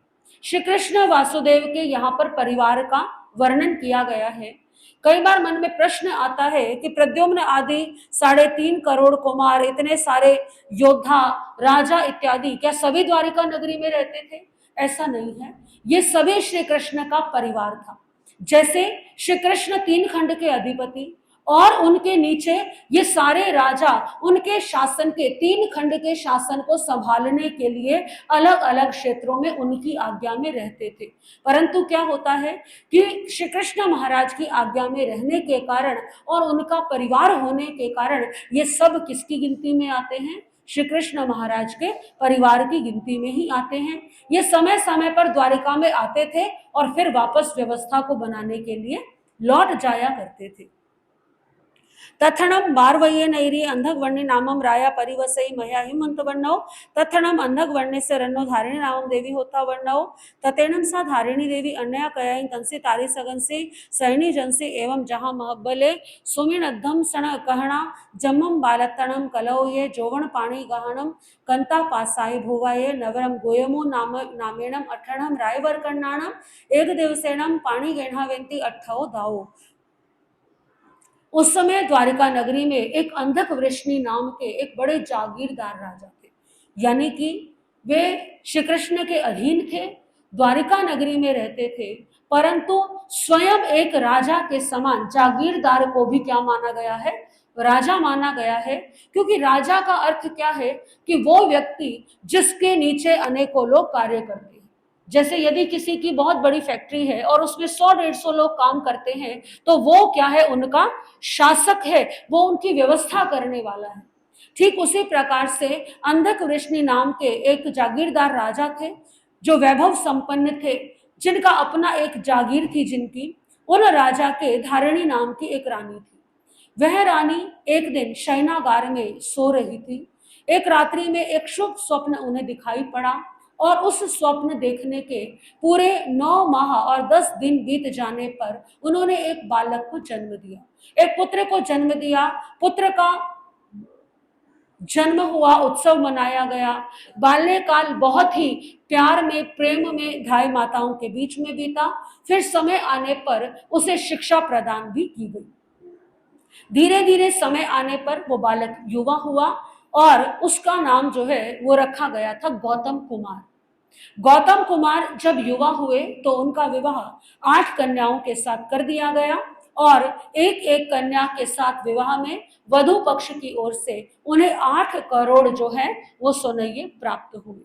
श्री कृष्ण वासुदेव के यहाँ पर परिवार का वर्णन किया गया है। कई बार मन में प्रश्न आता है कि प्रद्युम्न आदि 3.5 करोड़ कुमार, इतने सारे योद्धा, राजा इत्यादि, क्या सभी द्वारिका नगरी में रहते थे? ऐसा नहीं है। ये सभी श्री कृष्ण का परिवार था। जैसे श्री कृष्ण 3 खंड के अधिपति और उनके नीचे ये सारे राजा उनके शासन के 3 खंड के शासन को संभालने के लिए अलग अलग क्षेत्रों में उनकी आज्ञा में रहते थे। परंतु क्या होता है कि श्री कृष्ण महाराज की आज्ञा में रहने के कारण और उनका परिवार होने के कारण ये सब किसकी गिनती में आते हैं? श्री कृष्ण महाराज के परिवार की गिनती में ही आते हैं। ये समय समय पर द्वारिका में आते थे और फिर वापस व्यवस्था को बनाने के लिए लौट जाया करते थे। तथणम बारवये नैरी अंधक वर्णी नामम राया परिवसई मया हिमंत वर्णव तथणम अंधक वर्णे से रन्नो धारिणी नामम देवी होता वर्णव ततेणम सा धारिणी देवी अन्या कयाई तंसी तारी सगंसी सहनी जनसी एवं जहां महबले सुमिन अद्धम सण कहणा जम्मम बालतणम कलौ ये जोवण पाणी गहणम कंता पासाई भुवाये नवरम गोयमो नामेणम अठणम रायवर कर्णाणम एक दिवसेणम पाणी गेणावेंती अट्ठव दाओ। उस समय द्वारिका नगरी में एक अंधक वृष्णि नाम के एक बड़े जागीरदार राजा थे, यानी कि वे श्री कृष्ण के अधीन थे, द्वारिका नगरी में रहते थे, परंतु स्वयं एक राजा के समान जागीरदार को भी क्या माना गया है, राजा माना गया है। क्योंकि राजा का अर्थ क्या है कि वो व्यक्ति जिसके नीचे अनेकों लोग कार्य करते हैं। जैसे यदि किसी की बहुत बड़ी फैक्ट्री है और उसमें 100-150 लोग काम करते हैं, तो वो क्या है, उनका शासक है, वो उनकी व्यवस्था करने वाला है। ठीक उसी प्रकार से अंधक वृष्णि नाम के एक जागीरदार राजा थे, जो वैभव संपन्न थे, जिनका अपना एक जागीर थी जिनकी, उन राजा के धारिणी नाम की एक रानी थी। वह रानी एक दिन शयनागार में सो रही थी। एक रात्रि में एक शुभ स्वप्न उन्हें दिखाई पड़ा और उस स्वप्न देखने के पूरे 9 माह और 10 दिन बीत जाने पर उन्होंने एक बालक को जन्म दिया, एक पुत्र को जन्म दिया। पुत्र का जन्म हुआ, उत्सव मनाया गया। बाल्यकाल बहुत ही प्यार में, प्रेम में धाई माताओं के बीच में बीता। फिर समय आने पर उसे शिक्षा प्रदान भी की गई। धीरे धीरे समय आने पर वो बालक युवा हुआ और उसका नाम जो है वो रखा गया था गौतम कुमार। गौतम कुमार जब युवा हुए तो उनका विवाह 8 कन्याओं के साथ कर दिया गया और एक एक कन्या के साथ विवाह में वधु पक्ष की ओर से उन्हें 8 करोड़ जो है वो सोनइये प्राप्त हुए।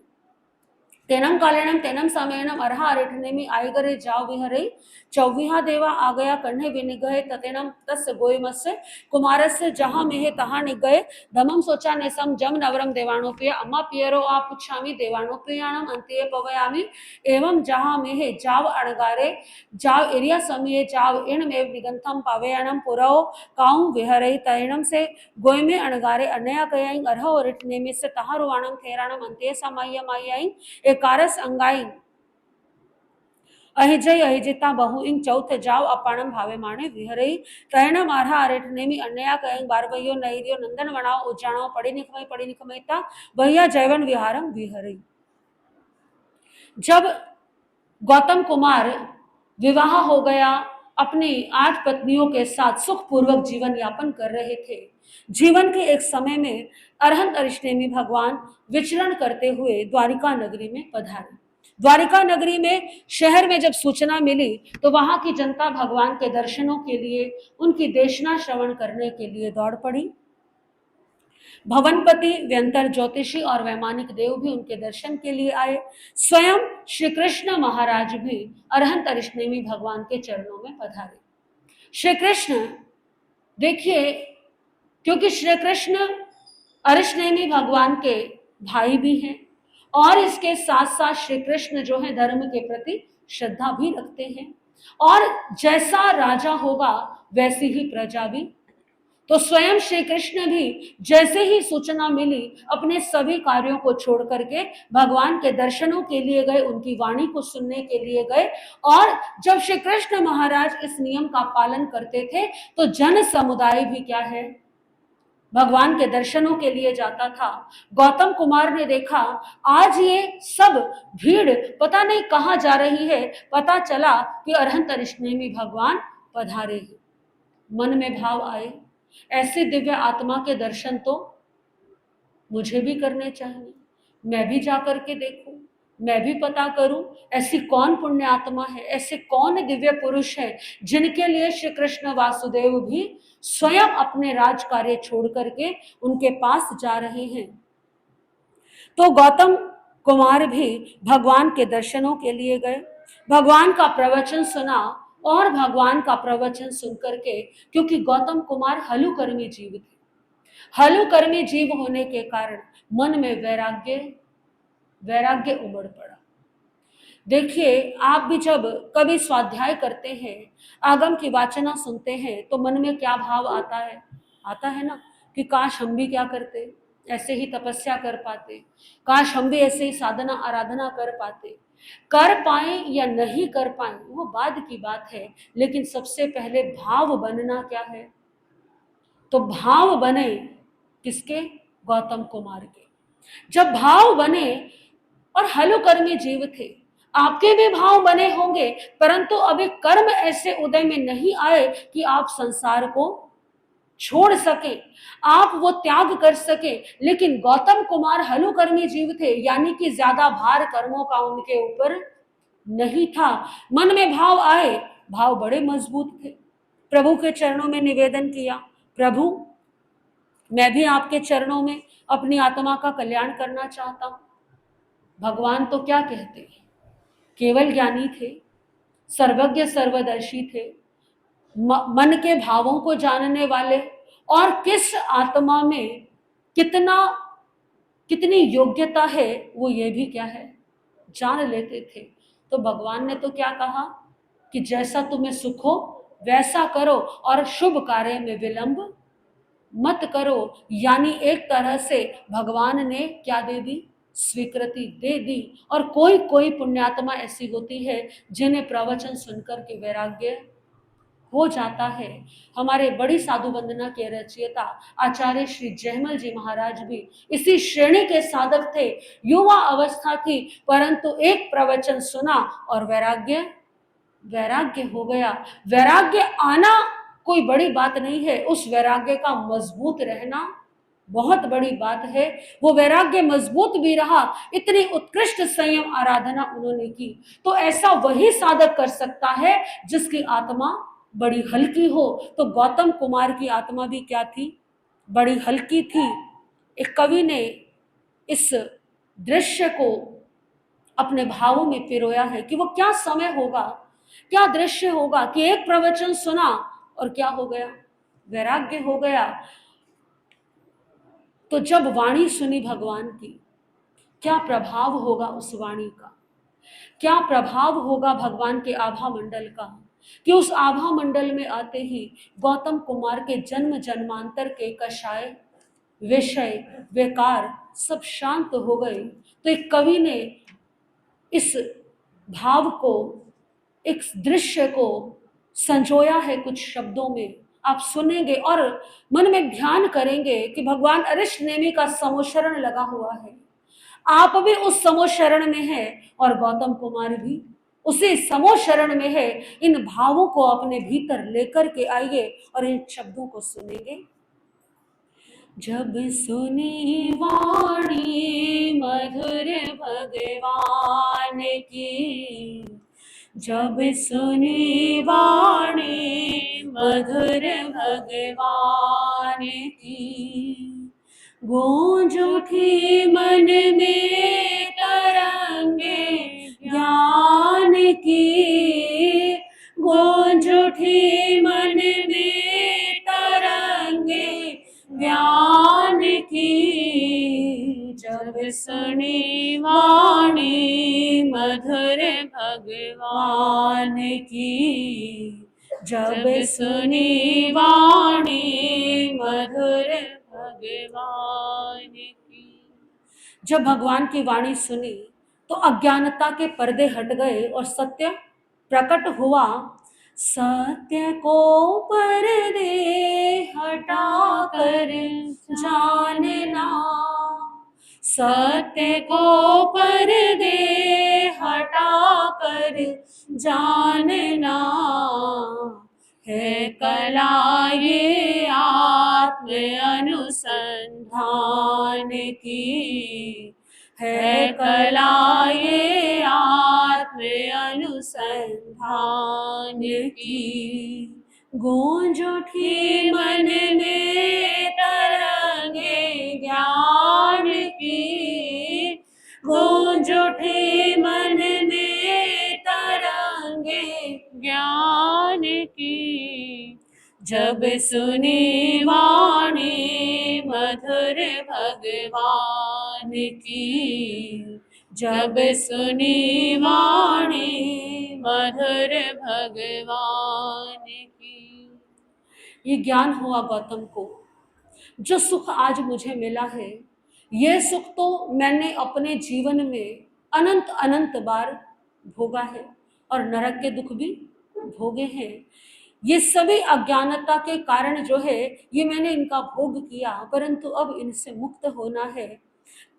तेनम कालेनम तेनम समयनम अरहा अरिठनेमि आयगरे जाव विहरई चौविहा देवा आ गया कन्हे विनिगहे ततेनम तस्य गोयमस्य कुमारस्य जहां मेहे तहां निगये धमम सोचा नेसम जम नवरम देवाणोप्रिय अम्मा पियरो आ पुच्छामि देवाणोप्रियाणम अंत्ये पवयामि एवं जहां मेहे जाव अणगारे जाव एरिया समिये जाव इण मेव निगंथम पावयाणम पुरव काउ विहरई तैणम से गोयमे अणगारे अन्या कयाई अरहो अरिठनेमि से तहां रुवाणम थेराणम अंत्ये समाय मायाई कारस अंगाई अहिजय अहिजिता बहु इन चौथ जाव अपाणम भावे माणे विहरई तैणम आरहा अरेठनेमि अन्या कयं बारवयो नैरियो नंदन वणाओ उज्जाणो पड़ी निखमयता भैया जयवन विहारम विहरई। जब गौतम कुमार विवाह हो गया, अपनी 8 पत्नियों के साथ सुखपूर्वक जीवन यापन कर रहे थे। जीवन के एक समय में अरहंत अरिष्टेमी भगवान विचरण करते हुए द्वारिका नगरी में पधारे। द्वारिका नगरी में, शहर में जब सूचना मिली तो वहां की जनता भगवान के दर्शनों के लिए, उनकी देशना श्रवण करने के लिए दौड़ पड़ी। भवनपति, व्यंतर ज्योतिषी और वैमानिक देव भी उनके दर्शन के लिए आए। स्वयं श्री कृष्ण महाराज भी अरहंत अरिष्टेमी भगवान के चरणों में पधारे। श्री कृष्ण, देखिए, क्योंकि श्री कृष्ण अरिष्टेमी भगवान के भाई भी हैं और इसके साथ साथ श्री कृष्ण जो है धर्म के प्रति श्रद्धा भी रखते हैं और जैसा राजा होगा वैसी ही प्रजा भी। तो स्वयं श्री कृष्ण भी जैसे ही सूचना मिली अपने सभी कार्यों को छोड़ करके भगवान के दर्शनों के लिए गए, उनकी वाणी को सुनने के लिए गए। और जब श्री कृष्ण महाराज इस नियम का पालन करते थे तो जन समुदाय भी क्या है, भगवान के दर्शनों के लिए जाता था। गौतम कुमार ने देखा आज ये सब भीड़ पता नहीं कहां जा रही है, पता चला कि अरहंत अरिष्टेमी भगवान पधारे हैं। मन में भाव आए, ऐसे दिव्य आत्मा के दर्शन तो मुझे भी करने चाहिए, मैं भी जाकर के देखूं, मैं भी पता करूं ऐसी कौन पुण्य आत्मा है, ऐसे कौन दिव्य पुरुष है जिनके लिए श्री कृष्ण वासुदेव भी स्वयं अपने राज कार्य छोड़ करके उनके पास जा रहे हैं। तो गौतम कुमार भी भगवान के दर्शनों के लिए गए, भगवान का प्रवचन सुना और भगवान का प्रवचन सुन करके, क्योंकि गौतम कुमार हलुकर्मी जीव थे, हलुकर्मी जीव होने के कारण मन में वैराग्य उमड़ पड़ा। देखिए, आप भी जब कभी स्वाध्याय करते हैं, आगम की वाचना सुनते हैं तो मन में क्या भाव आता है, आता है ना कि काश हम भी क्या करते, ऐसे ही तपस्या कर पाते, काश हम भी ऐसे ही साधना आराधना कर पाते। कर पाए या नहीं कर पाए वो बाद की बात है, लेकिन सबसे पहले भाव बनना क्या है? तो भाव बने किसके? गौतम कुमार के। जब भाव बने, और हलुकर्मी जीव थे, आपके भी भाव बने होंगे, परंतु अभी कर्म ऐसे उदय में नहीं आए कि आप संसार को छोड़ सके, आप वो त्याग कर सके। लेकिन गौतम कुमार हलुकर्मी जीव थे, यानी कि ज्यादा भार कर्मों का उनके ऊपर नहीं था। मन में भाव आए, भाव बड़े मजबूत थे। प्रभु के चरणों में निवेदन किया, प्रभु मैं भी आपके चरणों में अपनी आत्मा का कल्याण करना चाहता हूं। भगवान तो क्या कहते, केवल ज्ञानी थे, सर्वज्ञ सर्वदर्शी थे, मन के भावों को जानने वाले, और किस आत्मा में कितना कितनी योग्यता है वो ये भी क्या है जान लेते थे। तो भगवान ने तो क्या कहा कि जैसा तुम्हें सुख हो वैसा करो और शुभ कार्य में विलंब मत करो। यानी एक तरह से भगवान ने क्या दे दी? स्वीकृति दे दी। और कोई कोई पुण्यात्मा ऐसी होती है जिन्हें प्रवचन सुनकर के वैराग्य हो जाता है। हमारे बड़ी साधु वंदना के रचयिता आचार्य श्री जयमल जी महाराज भी इसी श्रेणी के साधक थे। युवा अवस्था थी, परंतु एक प्रवचन सुना और वैराग्य वैराग्य हो गया। वैराग्य आना कोई बड़ी बात नहीं है, उस वैराग्य का मजबूत रहना बहुत बड़ी बात है। वो वैराग्य मजबूत भी रहा, इतनी उत्कृष्ट संयम आराधना उन्होंने की। तो ऐसा वही साधक कर सकता है जिसकी आत्मा बड़ी हल्की हो। तो गौतम कुमार की आत्मा भी क्या थी? बड़ी हल्की थी। एक कवि ने इस दृश्य को अपने भावों में पिरोया है कि वो क्या समय होगा, क्या दृश्य होगा कि एक प्रवचन सुना और क्या हो गया? वैराग्य हो गया। तो जब वाणी सुनी भगवान की, क्या प्रभाव होगा उस वाणी का, क्या प्रभाव होगा भगवान के आभा मंडल का, कि उस आभा मंडल में आते ही गौतम कुमार के जन्म जन्मांतर के कषाय विषय विकार सब शांत हो गए। तो एक कवि ने इस भाव को, इस दृश्य को संजोया है कुछ शब्दों में। आप सुनेंगे और मन में ध्यान करेंगे कि भगवान अरिष्ट नेमि का समोशरण लगा हुआ है। आप भी उस समोशरण में है और गौतम कुमार भी उसी समोशरण में है। इन भावों को अपने भीतर लेकर के आइए और इन शब्दों को सुनेंगे। जब सुनी वाणी मधुर भगवान की, जब सुनी वाणी मधुर भगवान की, गूंज उठी मन में तरंगे ज्ञान की, गूंज उठी मन में तरंगे ज्ञान की। जब सुनी वाणी मधुर भगवान की, जब सुनी वाणी मधुर भगवान की। जब भगवान की वाणी सुनी तो अज्ञानता के पर्दे हट गए और सत्य प्रकट हुआ। सत्य को पर्दे हटा कर जानना, सत्य को पर्दे हटा कर जानना, है कला ये आत्म अनुसंधान की, है कला ये आत्म अनुसंधान की। गूंज उठी मन में तरंगे ज्ञान की, गूंज उठी मन में तरंगे ज्ञान की। जब सुनी वाणी मधुर भगवान की, जब सुनी वाणी मधुर भगवान की। ये ज्ञान हुआ गौतम को जो सुख आज मुझे मिला है, ये सुख तो मैंने अपने जीवन में अनंत अनंत बार भोगा है और नरक के दुख भी भोगे हैं। ये सभी अज्ञानता के कारण जो है ये मैंने इनका भोग किया, परंतु अब इनसे मुक्त होना है।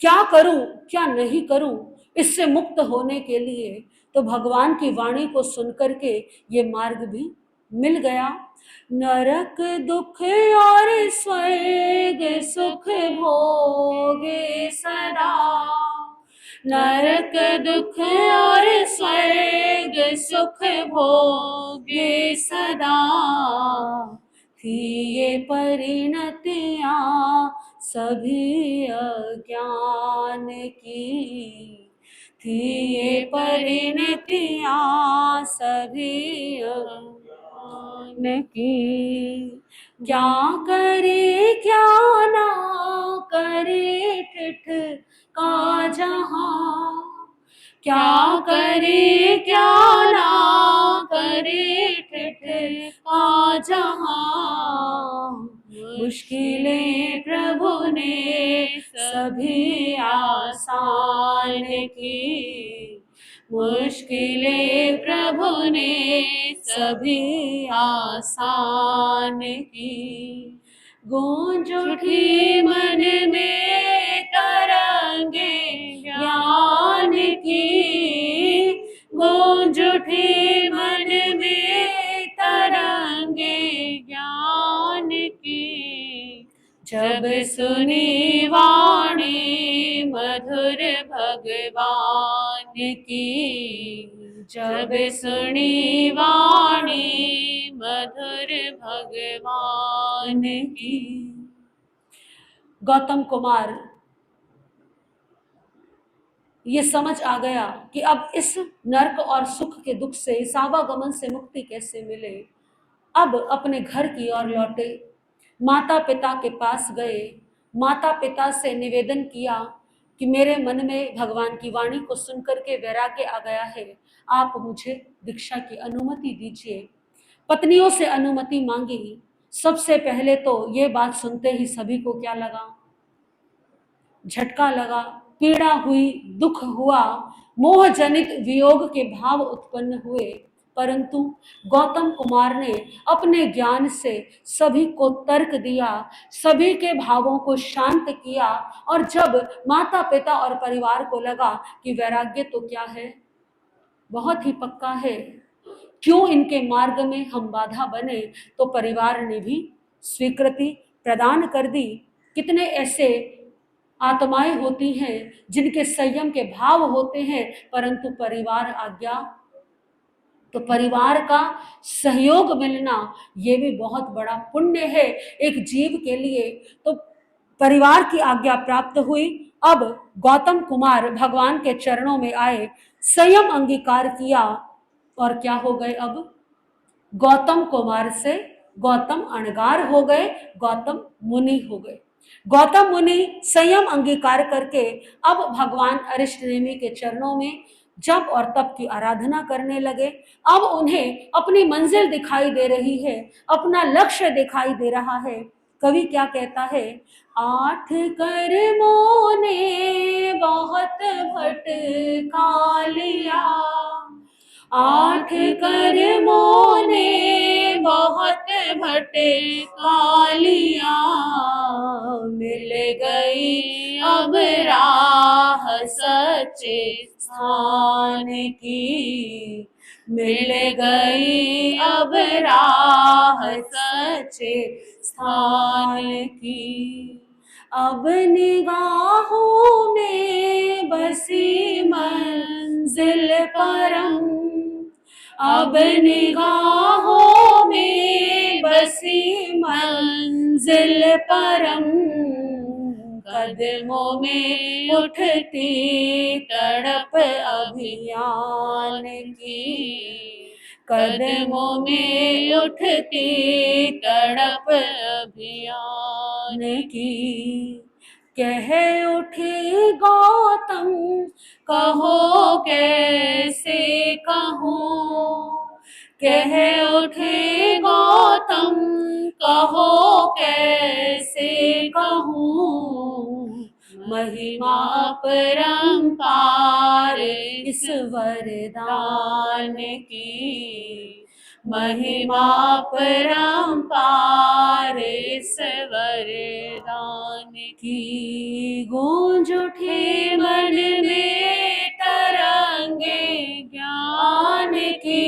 क्या करूं क्या नहीं करूं इससे मुक्त होने के लिए? तो भगवान की वाणी को सुनकर के ये मार्ग भी मिल गया। नरक दुख और स्वर्ग सुख भोगे सदा, नरक दुख और स्वर्ग सुख भोगे सदा, थी ये परिणतियां सभी अज्ञान की, थी ये परिणतियां सभी अज्ञान की। क्या करे क्या ना करे ठिठ का जहां, क्या करे क्या ना करे ठिठ का जहां, मुश्किलें प्रभु ने सभी आसान की, मुश्किलें प्रभु ने सभी आसान की। गूंज उठी मन में तरंगे ज्ञान की, गूंज उठी मन में तरंगे ज्ञान की। जब सुनी वाणी मधुर भगवान की, जब सुनी वाणी मधुर भगवान की। गौतम कुमार ये समझ आ गया कि अब इस नरक और सुख के दुख से, इस आवागमन से मुक्ति कैसे मिले। अब अपने घर की ओर लौटे, माता पिता के पास गए, माता पिता से निवेदन किया कि मेरे मन में भगवान की वाणी को सुनकर के वैराग्य आ गया है, आप मुझे दीक्षा की अनुमति दीजिए। पत्नियों से अनुमति मांगी। सबसे पहले तो ये बात सुनते ही सभी को क्या लगा? झटका लगा, पीड़ा हुई, दुख हुआ, मोह जनित वियोग के भाव उत्पन्न हुए। परंतु गौतम कुमार ने अपने ज्ञान से सभी को तर्क दिया, सभी के भावों को शांत किया। और जब माता पिता और परिवार को लगा कि वैराग्य तो क्या है, बहुत ही पक्का है, क्यों इनके मार्ग में हम बाधा बने, तो परिवार ने भी स्वीकृति प्रदान कर दी। कितने ऐसे आत्माएं होती हैं जिनके संयम के भाव होते हैं, परंतु परिवार आज्ञा, तो परिवार का सहयोग मिलना ये भी बहुत बड़ा पुण्य है एक जीव के लिए। तो परिवार की आज्ञा प्राप्त हुई। अब गौतम कुमार भगवान के चरणों में आए, संयम अंगीकार किया और क्या हो गए? अब गौतम कुमार से गौतम अणगार हो गए, गौतम मुनि हो गए। गौतम मुनि संयम अंगीकार करके अब भगवान अरिष्ट नेमि के चरणों में जप और तप की आराधना करने लगे। अब उन्हें अपनी मंजिल दिखाई दे रही है, अपना लक्ष्य दिखाई दे रहा है। कवि क्या कहता है? आठ कर्मों ने बहुत भटका लिया, आठ कर्मों ने बहुत भटका लिया, मिल गई अब राह सच्चे स्थान की, मिल गई अब राह सच्चे स्थान की। अब निगाहों में बसी मंजिल परम, अब निगाहों में बसी मंजिल परम, कदमों में उठती तड़प अभियान की, कदमों में उठती तड़प अभियान की। कह उठे गौतम कहो कैसे कहूँ, कह उठे गौतम कहो कैसे कहूँ, महिमा परंपार इस वरदान की, महिमा परंपार इस वरदान की। गूंज उठे मन में तरंगे ज्ञान की,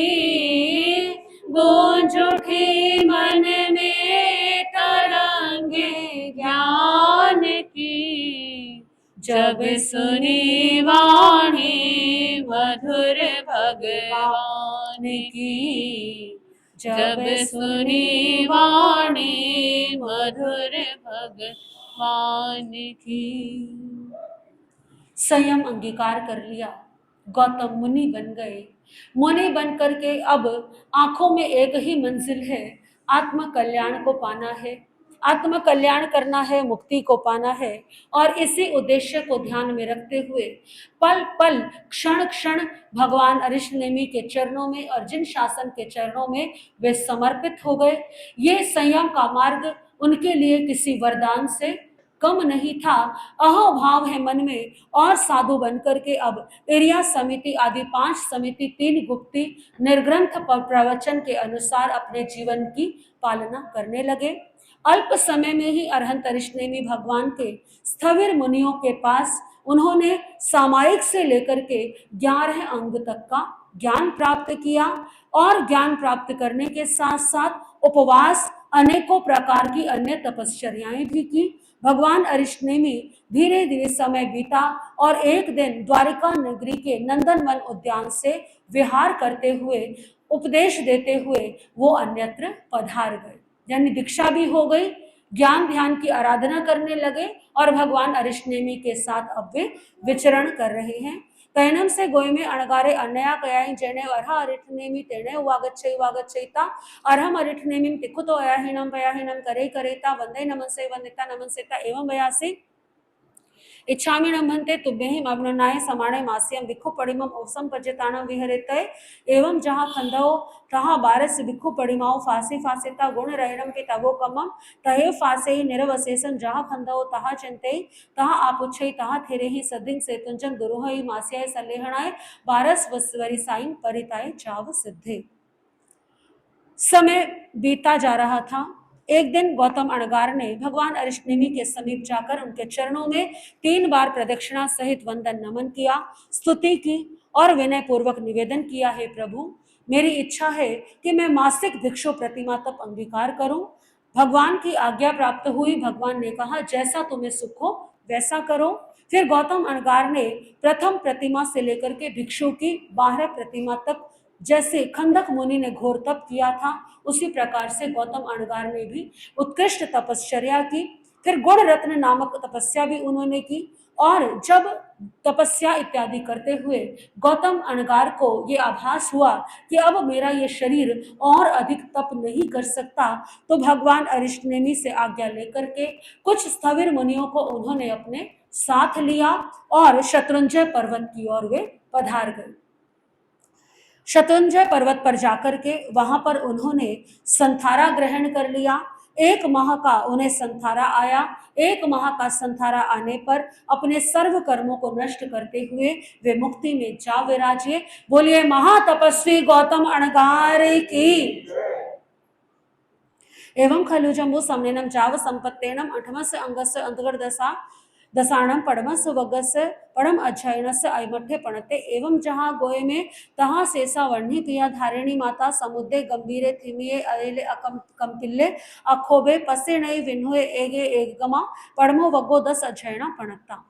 गूंज उठे मन में तरंगे ज्ञान की। जब सुनी वाणी मधुर भगवान की, जब सुनी वाणी मधुर भगवान की। संयम अंगीकार कर लिया, गौतम मुनि बन गए। मुनि बन करके अब आंखों में एक ही मंजिल है, आत्म कल्याण को पाना है, आत्म कल्याण करना है, मुक्ति को पाना है। और इसी उद्देश्य को ध्यान में रखते हुए पल पल क्षण क्षण भगवान अरिष्टनेमि के चरणों में और जिन शासन के चरणों में वे समर्पित हो गए। ये संयम का मार्ग उनके लिए किसी वरदान से कम नहीं था। अहोभाव है मन में और साधु बनकर के अब एरिया समिति आदि 5 समिति 3 गुप्ती निर्ग्रंथ प्रवचन के अनुसार अपने जीवन की पालना करने लगे। अल्प समय में ही अरहंत अरिष्टनेमि भगवान के स्थविर मुनियों के पास उन्होंने सामायिक से लेकर के 11 अंग तक का ज्ञान प्राप्त किया और ज्ञान प्राप्त करने के साथ साथ उपवास, अनेकों प्रकार की अन्य तपश्चर्याएं भी की। भगवान अरिष्टनेमि धीरे धीरे समय बीता और एक दिन द्वारिका नगरी के नंदनवन उद्यान से विहार करते हुए, उपदेश देते हुए वो अन्यत्र पधार गए। यानी दीक्षा भी हो गई, ज्ञान ध्यान की आराधना करने लगे और भगवान अरिष्टनेमि के साथ अब वे विचरण कर रहे हैं। कैनम से गोय में अणगारे अन्या कयाई जेने अर्हा अरिष्टनेमि तेने उवागच्छेता अर्हम अरिष्टनेमिं तिकुतो अयाहीनम पयाहीनम करे करेता वंदे नमसे वंदिता नमसेता एवं वयासी इच्छामि नमन्ते तुभ्यहि अग्ननाय समाणे मास्यम विखु पडिमम औसम पज्यताणं विहरेतये एवं जहाँ खंदो तहाँ बारस विखु पडिमाओ फांसी फांसेता गुण रहिणम के तवो कमम तहे फांसे ही निरवशेषन जहाँ खंदो तहाँ चिंते तहाँ आपुच्छई तहाँ थेरे ही सदिंग से तुंजन दुरुहई मास्याय सलेहणाय बारस वरिसाई परिताय चाव सिद्धे। समय बीता जा रहा था। एक दिन गौतम अणगार ने भगवान अरिष्टनेमि के समीप जाकर उनके चरणों में 3 बार प्रदक्षिणा सहित वंदन नमन किया, स्तुति की और विनय पूर्वक निवेदन किया, हे प्रभु, मेरी इच्छा है कि मैं मासिक भिक्षु प्रतिमा तक अंगीकार करूं। भगवान की आज्ञा प्राप्त हुई। भगवान ने कहा, जैसा तुम्हें सुख हो वैसा करो। फिर गौतम अणगार ने प्रथम प्रतिमा से लेकर के भिक्षु की 12 प्रतिमा तक, जैसे खंदक मुनि ने घोर तप किया था उसी प्रकार से गौतम अणगार ने भी उत्कृष्ट तपश्चर्या की। फिर गुण रत्न नामक तपस्या भी उन्होंने की। और जब तपस्या इत्यादि करते हुए गौतम अणगार को ये आभास हुआ कि अब मेरा ये शरीर और अधिक तप नहीं कर सकता, तो भगवान अरिष्टनेमि से आज्ञा लेकर के कुछ स्थविर मुनियों को उन्होंने अपने साथ लिया और शत्रुंजय पर्वत की ओर वे पधार गए। शत्रुंजय पर्वत पर जाकर के वहां पर उन्होंने संथारा ग्रहण कर लिया। 1 माह का उन्हें संथारा आया। 1 माह का संथारा आने पर अपने सर्व कर्मों को नष्ट करते हुए वे मुक्ति में जा विराजे। बोलिए महातपस्वी गौतम अणगार की। एवं खलु जम्बू समनेनम जाव संपत्तेनम 8 अंगस्य अंतर्गत दसाणम पड़मस वगस्य पड़म अध्ययनस्य अयमठ्य पणते एवं जहाँ गोय में तहाँ शेषा वर्णी पिया धारिणी माता समुद्रे गंभीरे थिमिये अरेले कंपिल्ले अखोबे पसे नई विन्हुए एगे एगमा पड़मो वगो 10 अध्ययना पणता।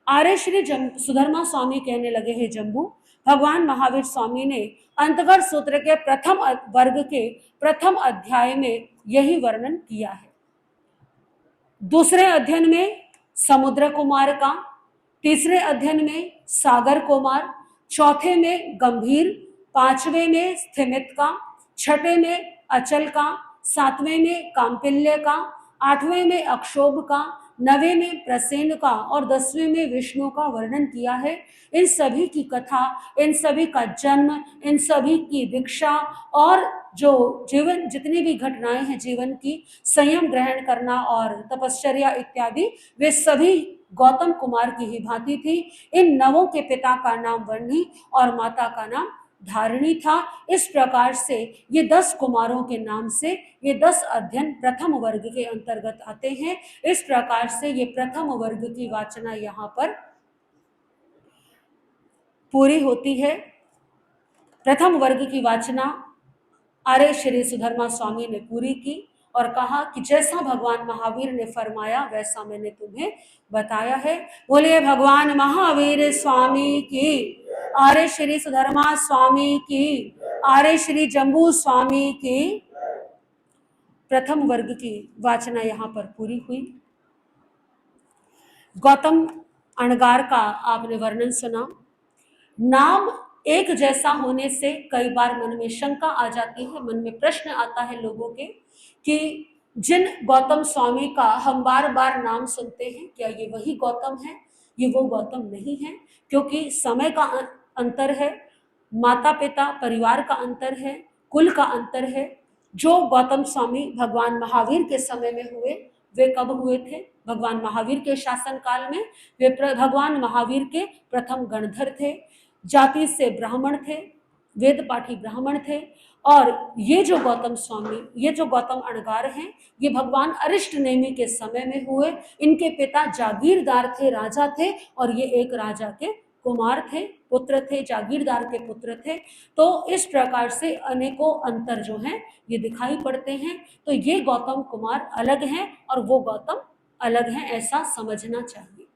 आर्य श्री सुधर्मा स्वामी कहने लगे, हे जम्बू, भगवान महावीर स्वामी ने अंतगर सूत्र के प्रथम वर्ग के प्रथम अध्याय में यही वर्णन किया है। दूसरे अध्ययन में समुद्र कुमार का, तीसरे अध्ययन में सागर कुमार, चौथे में गंभीर, 5वें में स्थिमित का, 6ठे में अचल का, 7वें में कांपिल्य का, 8वें में अक्षोभ का, 9वें में प्रसेन का और 10वें में विष्णु का वर्णन किया है। इन सभी की कथा, इन सभी का जन्म, इन सभी की दीक्षा और जो जीवन जितनी भी घटनाएं हैं जीवन की, संयम ग्रहण करना और तपश्चर्या इत्यादि, वे सभी गौतम कुमार की ही भांति थी। इन नवों के पिता का नाम वर्णी और माता का नाम धारिणी था। इस प्रकार से ये 10 कुमारों के नाम से ये 10 अध्ययन प्रथम वर्ग के अंतर्गत आते हैं। इस प्रकार से ये प्रथम वर्ग की वाचना यहाँ पर पूरी होती है। प्रथम वर्ग की वाचना आर्य श्री सुधर्मा स्वामी ने पूरी की और कहा कि जैसा भगवान महावीर ने फरमाया वैसा मैंने तुम्हें बताया है। बोलिए भगवान महावीर स्वामी की, आर्य श्री सुधर्मा स्वामी की, आर्य श्री जम्बू स्वामी की। प्रथम वर्ग की वाचना यहाँ पर पूरी हुई। गौतम अणगार का आपने वर्णन सुना। नाम एक जैसा होने से कई बार मन में शंका आ जाती है, मन में प्रश्न आता है लोगों के कि जिन गौतम स्वामी का हम बार बार नाम सुनते हैं, क्या ये वही गौतम है? ये वो गौतम नहीं है, क्योंकि समय का अंतर है, माता पिता परिवार का अंतर है, कुल का अंतर है। जो गौतम स्वामी भगवान महावीर के समय में हुए वे कब हुए थे? भगवान महावीर के शासन काल में। वे भगवान महावीर के प्रथम गणधर थे, जाति से ब्राह्मण थे, वेद पाठी ब्राह्मण थे। और ये जो गौतम स्वामी, ये जो गौतम अणगार हैं, ये भगवान अरिष्ट नेमि के समय में हुए। इनके पिता जागीरदार थे, राजा थे, और ये एक राजा के कुमार थे, पुत्र थे, जागीरदार के पुत्र थे। तो इस प्रकार से अनेकों अंतर जो हैं ये दिखाई पड़ते हैं। तो ये गौतम कुमार अलग हैं और वो गौतम अलग हैं, ऐसा समझना चाहिए।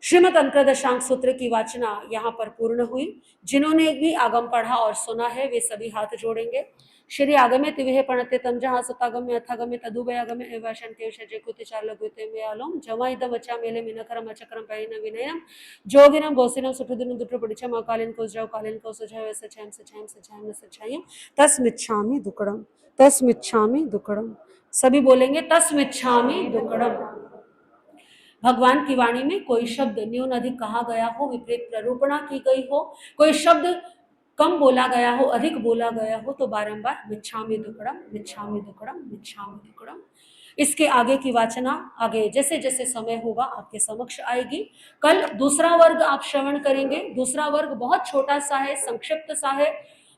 श्रीमद् अंतरदशांग सूत्र की वाचना यहाँ पर पूर्ण हुई। जिन्होंने भी आगम पढ़ा और सुना है वे सभी हाथ जोड़ेंगे। श्री आगमे तिविहे पणते तम जहाँ सतागम्य अथागम्य तदुभयागम्य एवाशन के विषय कुति चालगुते में आलोम जमाइदम अचा मेले मिनकरम अचक्रम पैन विनयनम जोगिनम गोसिनम सुठुदिनम दुट्र पडिचम अकालिन को जाओ कालिन को सुझाव सचायम सचायम सचायम सचायम तस्मिच्छामि दुक्कडम तस्मिच्छामि दुक्कडम। सभी बोलेंगे तस्मिच्छामि दुक्कडम। भगवान की वाणी में कोई शब्द न्यून अधिक कहा गया हो, विपरीत प्ररूपणा की गई हो, कोई शब्द कम बोला गया हो, अधिक बोला गया हो, तो बारंबार मिच्छामि दुक्कडम मिच्छामि दुक्कडम मिच्छामि दुक्कडम। इसके आगे की वाचना आगे जैसे जैसे समय होगा आपके समक्ष आएगी। कल दूसरा वर्ग आप श्रवण करेंगे। दूसरा वर्ग बहुत छोटा सा है, संक्षिप्त सा है,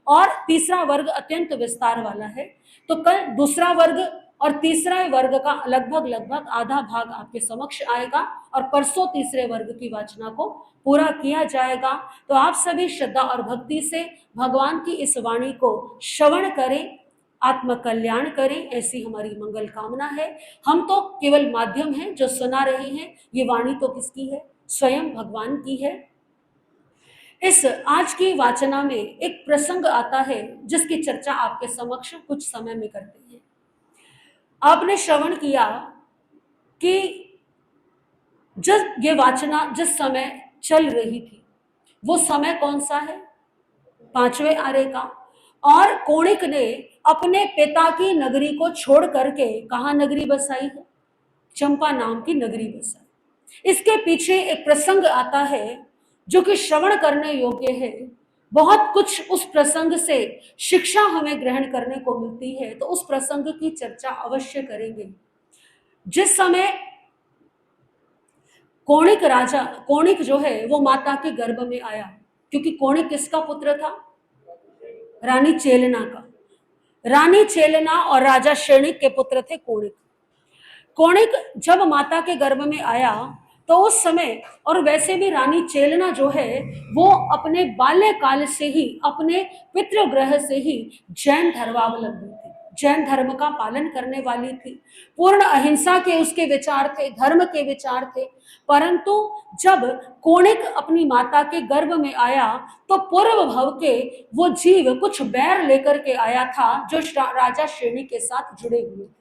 और तीसरा वर्ग अत्यंत विस्तार वाला है। तो कल दूसरा वर्ग और तीसरा वर्ग का लगभग आधा भाग आपके समक्ष आएगा और परसों तीसरे वर्ग की वाचना को पूरा किया जाएगा। तो आप सभी श्रद्धा और भक्ति से भगवान की इस वाणी को श्रवण करें, आत्म कल्याण करें, ऐसी हमारी मंगल कामना है। हम तो केवल माध्यम हैं जो सुना रहे हैं। ये वाणी तो किसकी है? स्वयं भगवान की है। इस आज की वाचना में एक प्रसंग आता है जिसकी चर्चा आपके समक्ष कुछ समय में करते हैं। आपने श्रवण किया कि जब ये वाचना जिस समय चल रही थी वो समय कौन सा है? 5वें आरे का। और कोणिक ने अपने पिता की नगरी को छोड़ करके कहाँ नगरी बसाई है? चंपा नाम की नगरी बसाई। इसके पीछे एक प्रसंग आता है जो कि श्रवण करने योग्य है। बहुत कुछ उस प्रसंग से शिक्षा हमें ग्रहण करने को मिलती है, तो उस प्रसंग की चर्चा अवश्य करेंगे। जिस समय कोणिक राजा, कोणिक जो है वो माता के गर्भ में आया, क्योंकि कोणिक किसका पुत्र था? रानी चेलना का। रानी चेलना और राजा श्रेणिक के पुत्र थे कोणिक। कोणिक जब माता के गर्भ में आया तो उस समय, और वैसे भी रानी चेलना जो है वो अपने बाल्यकाल से ही, अपने पितृगृह से ही जैन धर्मावलंबी थी, जैन धर्म का पालन करने वाली थी। पूर्ण अहिंसा के उसके विचार थे, धर्म के विचार थे। परंतु जब कोणिक अपनी माता के गर्भ में आया तो पूर्व भव के वो जीव कुछ बैर लेकर के आया था जो राजा श्रेणी के साथ जुड़े हुए थे।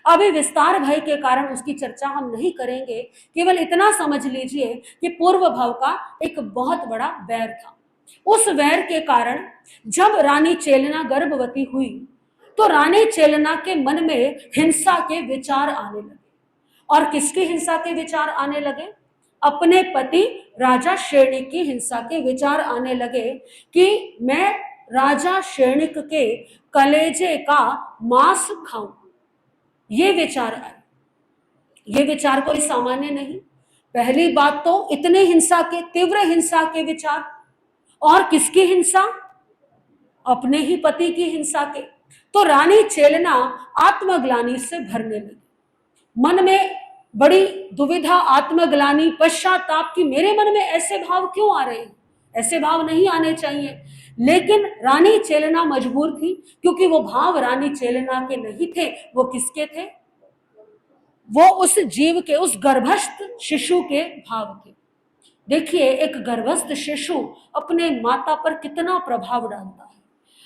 अभी विस्तार भय के कारण उसकी चर्चा हम नहीं करेंगे। केवल इतना समझ लीजिए कि पूर्व भव का एक बहुत बड़ा वैर था। उस वैर के कारण जब रानी चेलना गर्भवती हुई तो रानी चेलना के मन में हिंसा के विचार आने लगे और किसकी हिंसा के विचार आने लगे? अपने पति राजा शेणिक की हिंसा के विचार आने लगे कि मैं राजा शेणिक के कलेजे का मांस खाऊं। ये विचार आए। ये विचार कोई सामान्य नहीं। पहली बात तो इतने हिंसा के, तीव्र हिंसा के विचार, और किसकी हिंसा? अपने ही पति की हिंसा के। तो रानी चेलना आत्मग्लानि से भरने लगी। मन में बड़ी दुविधा, आत्मग्लानि, पश्चाताप की मेरे मन में ऐसे भाव क्यों आ रहे हैं? ऐसे भाव नहीं आने चाहिए। लेकिन रानी चेलना मजबूर थी, क्योंकि वो भाव रानी चेलना के नहीं थे। वो किसके थे? वो उस जीव के, उस गर्भस्थ शिशु के भाव थे। देखिए, एक गर्भस्थ शिशु अपने माता पर कितना प्रभाव डालता है,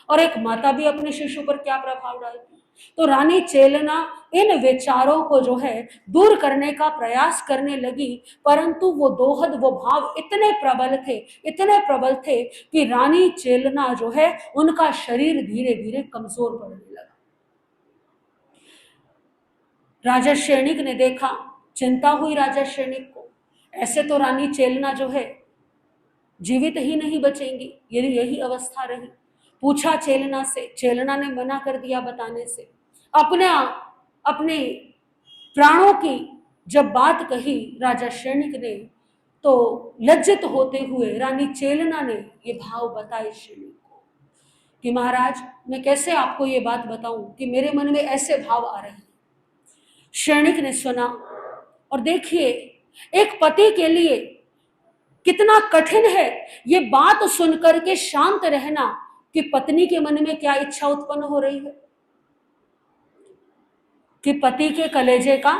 और एक माता भी अपने शिशु पर क्या प्रभाव डालती है। तो रानी चेलना इन विचारों को जो है दूर करने का प्रयास करने लगी, परंतु वो दोहद, वो भाव इतने प्रबल थे, इतने प्रबल थे कि रानी चेलना जो है उनका शरीर धीरे धीरे कमजोर पड़ने लगा। राजा शेणिक ने देखा, चिंता हुई राजा शेणिक को। ऐसे तो रानी चेलना जो है जीवित ही नहीं बचेंगी यदि यही अवस्था रही। पूछा चेलना से, चेलना ने मना कर दिया बताने से। अपने प्राणों की जब बात कही राजा शेणिक ने, तो लज्जित होते हुए रानी चेलना ने ये भाव बताए शेणिक को कि महाराज, मैं कैसे आपको ये बात बताऊं कि मेरे मन में ऐसे भाव आ रहे हैं। शेणिक ने सुना, और देखिए, एक पति के लिए कितना कठिन है ये बात सुनकर के शांत रहना कि पत्नी के मन में क्या इच्छा उत्पन्न हो रही है, कि पति के कलेजे का,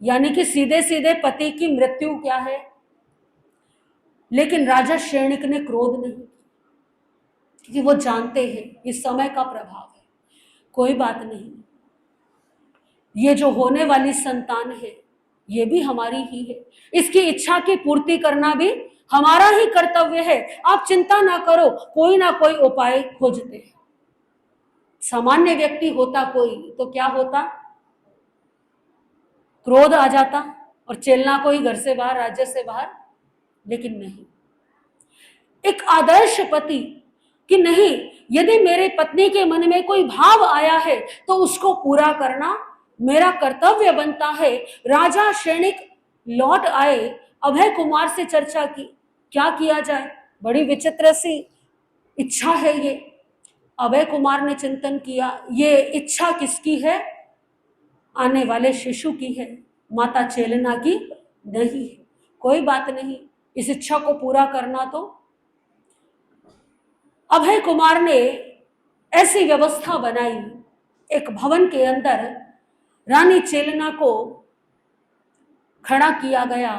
यानी कि सीधे सीधे पति की मृत्यु क्या है। लेकिन राजा शेणिक ने क्रोध नहीं, क्योंकि वो जानते हैं ये समय का प्रभाव है, कोई बात नहीं, ये जो होने वाली संतान है ये भी हमारी ही है, इसकी इच्छा की पूर्ति करना भी हमारा ही कर्तव्य है। आप चिंता ना करो, कोई ना कोई उपाय खोजते हैं। सामान्य व्यक्ति होता कोई तो क्या होता? क्रोध आ जाता और चेलना को ही घर से बाहर, राज्य से बाहर। लेकिन नहीं, एक आदर्श पति कि नहीं, यदि मेरे पत्नी के मन में कोई भाव आया है तो उसको पूरा करना मेरा कर्तव्य बनता है। राजा शेणिक लौट आए, अभय कुमार से चर्चा की, क्या किया जाए, बड़ी विचित्र सी इच्छा है ये। अभय कुमार ने चिंतन किया, ये इच्छा किसकी है? आने वाले शिशु की है, माता चेलना की नहीं है। कोई बात नहीं, इस इच्छा को पूरा करना तो। अभय कुमार ने ऐसी व्यवस्था बनाई, एक भवन के अंदर रानी चेलना को खड़ा किया गया,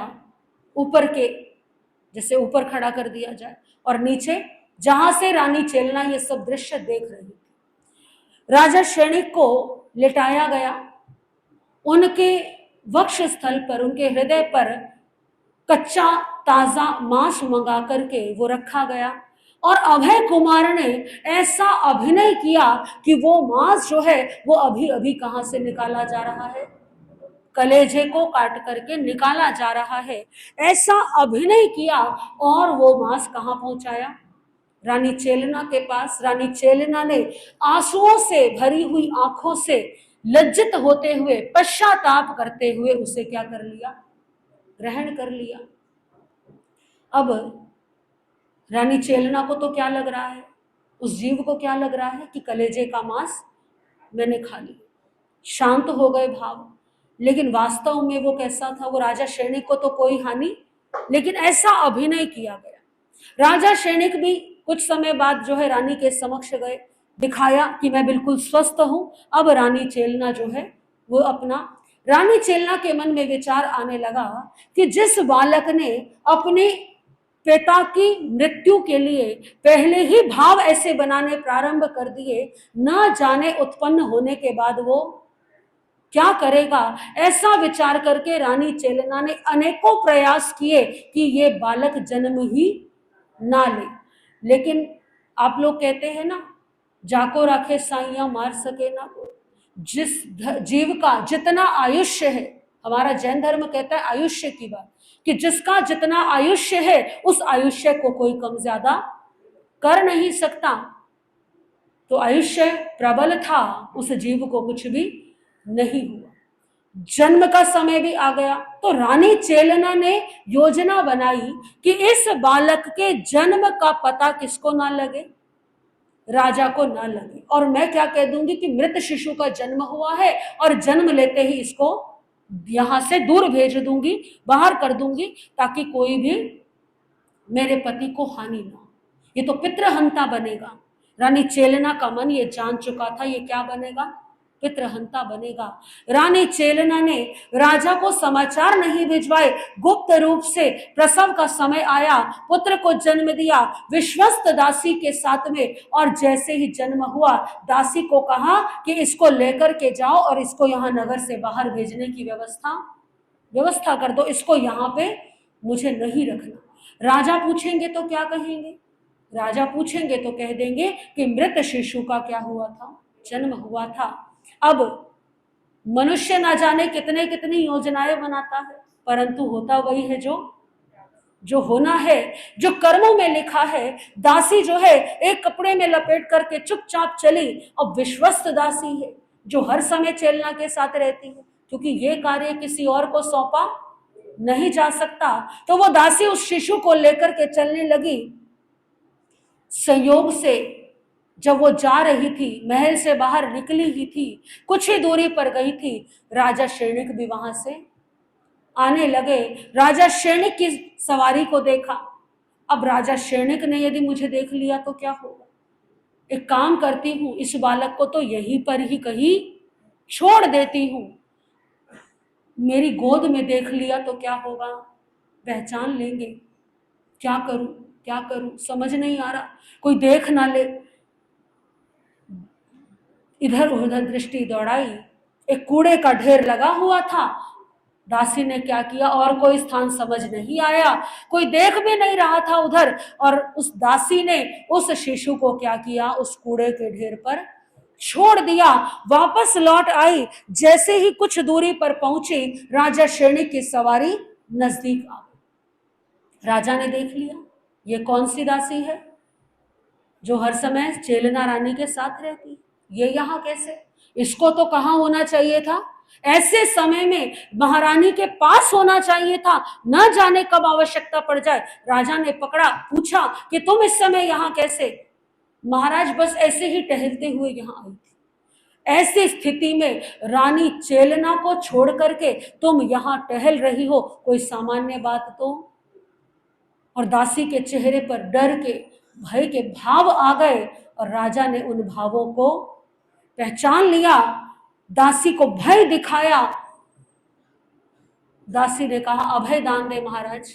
ऊपर के जैसे ऊपर खड़ा कर दिया जाए, और नीचे जहां से रानी चेलना ये सब दृश्य देख रही थी, राजा शेणिक को लिटाया गया। उनके वक्ष स्थल पर, उनके हृदय पर कच्चा ताजा मांस मंगा करके वो रखा गया, और अभय कुमार ने ऐसा अभिनय किया कि वो मांस जो है वो अभी अभी कहां से निकाला जा रहा है, कलेजे को काट करके निकाला जा रहा है, ऐसा अभिनय किया। और वो मांस कहां पहुंचाया? रानी चेलना के पास। रानी चेलना ने आंसुओं से भरी हुई आंखों से, लज्जित होते हुए, पश्चाताप करते हुए उसे क्या कर लिया? ग्रहण कर लिया। अब रानी चेलना को तो क्या लग रहा है, उस जीव को क्या लग रहा है कि कलेजे का मांस मैंने खा लिया, शांत हो गए भाव। लेकिन वास्तव में वो कैसा था? वो राजा शेणिक को तो कोई हानि, लेकिन ऐसा अभिनय किया गया। राजा शेणिक भी कुछ समय बाद जो है रानी के समक्ष गए, दिखाया कि मैं बिल्कुल स्वस्थ हूं। अब रानी चेलना जो है वो अपना, रानी चेलना के मन में विचार आने लगा कि जिस बालक ने अपने पिता की मृत्यु के लिए पहले ही भाव ऐसे बनाने प्रारंभ कर दिए, न जाने उत्पन्न होने के बाद वो क्या करेगा। ऐसा विचार करके रानी चेलना ने अनेकों प्रयास किए कि ये बालक जन्म ही ना ले। लेकिन आप लोग कहते हैं ना, जाको राखे साइया मार सके ना कोई। जिस जीव का जितना आयुष्य है हमारा जैन धर्म कहता है आयुष्य की बात, कि जिसका जितना आयुष्य है उस आयुष्य को कोई कम ज्यादा कर नहीं सकता। तो आयुष्य प्रबल था, उस जीव को कुछ भी नहीं हुआ। जन्म का समय भी आ गया तो रानी चेलना ने योजना बनाई कि इस बालक के जन्म का पता किसको ना लगे, राजा को ना लगे, और मैं क्या कह दूंगी कि मृत शिशु का जन्म हुआ है और जन्म लेते ही इसको यहां से दूर भेज दूंगी, बाहर कर दूंगी, ताकि कोई भी मेरे पति को हानि ना हो। ये तो पितृहंता बनेगा। रानी चेलना का मन ये जान चुका था, ये क्या बनेगा, पितृहंता बनेगा। रानी चेलना ने राजा को समाचार नहीं भिजवाए, गुप्त रूप से प्रसव का समय आया, पुत्र को जन्म दिया विश्वस्त दासी के साथ में, और जैसे ही जन्म हुआ दासी को कहा कि इसको लेकर के जाओ और इसको यहाँ नगर से बाहर भेजने की व्यवस्था कर दो, इसको यहाँ पे मुझे नहीं रखना। राजा पूछेंगे तो क्या कहेंगे, राजा पूछेंगे तो कह देंगे कि मृत शिशु का क्या हुआ था, जन्म हुआ था। अब मनुष्य ना जाने कितने कितनी योजनाएं बनाता है, परंतु होता वही है जो होना है, जो कर्मों में लिखा है। दासी जो है एक कपड़े में लपेट करके चुपचाप चली, अब विश्वस्त दासी है जो हर समय चेलना के साथ रहती है, क्योंकि ये कार्य किसी और को सौंपा नहीं जा सकता। तो वो दासी उस शिशु को लेकर के चलने लगी। संयोग से जब वो जा रही थी, महल से बाहर निकली ही थी, कुछ ही दूरी पर गई थी, राजा श्रेणिक भी वहां से आने लगे। राजा श्रेणिक की सवारी को देखा। अब राजा श्रेणिक ने यदि मुझे देख लिया तो क्या होगा, एक काम करती हूं, इस बालक को तो यहीं पर ही कहीं छोड़ देती हूं, मेरी गोद में देख लिया तो क्या होगा, पहचान लेंगे, क्या करूं क्या करूं समझ नहीं आ रहा, कोई देख ना ले। इधर उधर दृष्टि दौड़ाई, एक कूड़े का ढेर लगा हुआ था। दासी ने क्या किया, और कोई स्थान समझ नहीं आया, कोई देख भी नहीं रहा था उधर, और उस दासी ने उस शिशु को क्या किया, उस कूड़े के ढेर पर छोड़ दिया। वापस लौट आई, जैसे ही कुछ दूरी पर पहुंची, राजा श्रेणी की सवारी नजदीक आ गई। राजा ने देख लिया ये कौन सी दासी है जो हर समय चेलना रानी के साथ रहती है, ये यहाँ कैसे, इसको तो कहाँ होना चाहिए था, ऐसे समय में महारानी के पास होना चाहिए था, न जाने कब आवश्यकता पड़ जाए। राजा ने पकड़ा, पूछा कि तुम इस समय यहाँ कैसे, महाराज बस ऐसे ही टहलते हुए यहाँ आई थी। ऐसी स्थिति में रानी चेलना को छोड़ करके तुम यहाँ टहल रही हो, कोई सामान्य बात तो। और दासी के चेहरे पर डर के भय के भाव आ गए, और राजा ने उन भावों को पहचान लिया, दासी को भय दिखाया। दासी ने कहा अभय दान दे महाराज,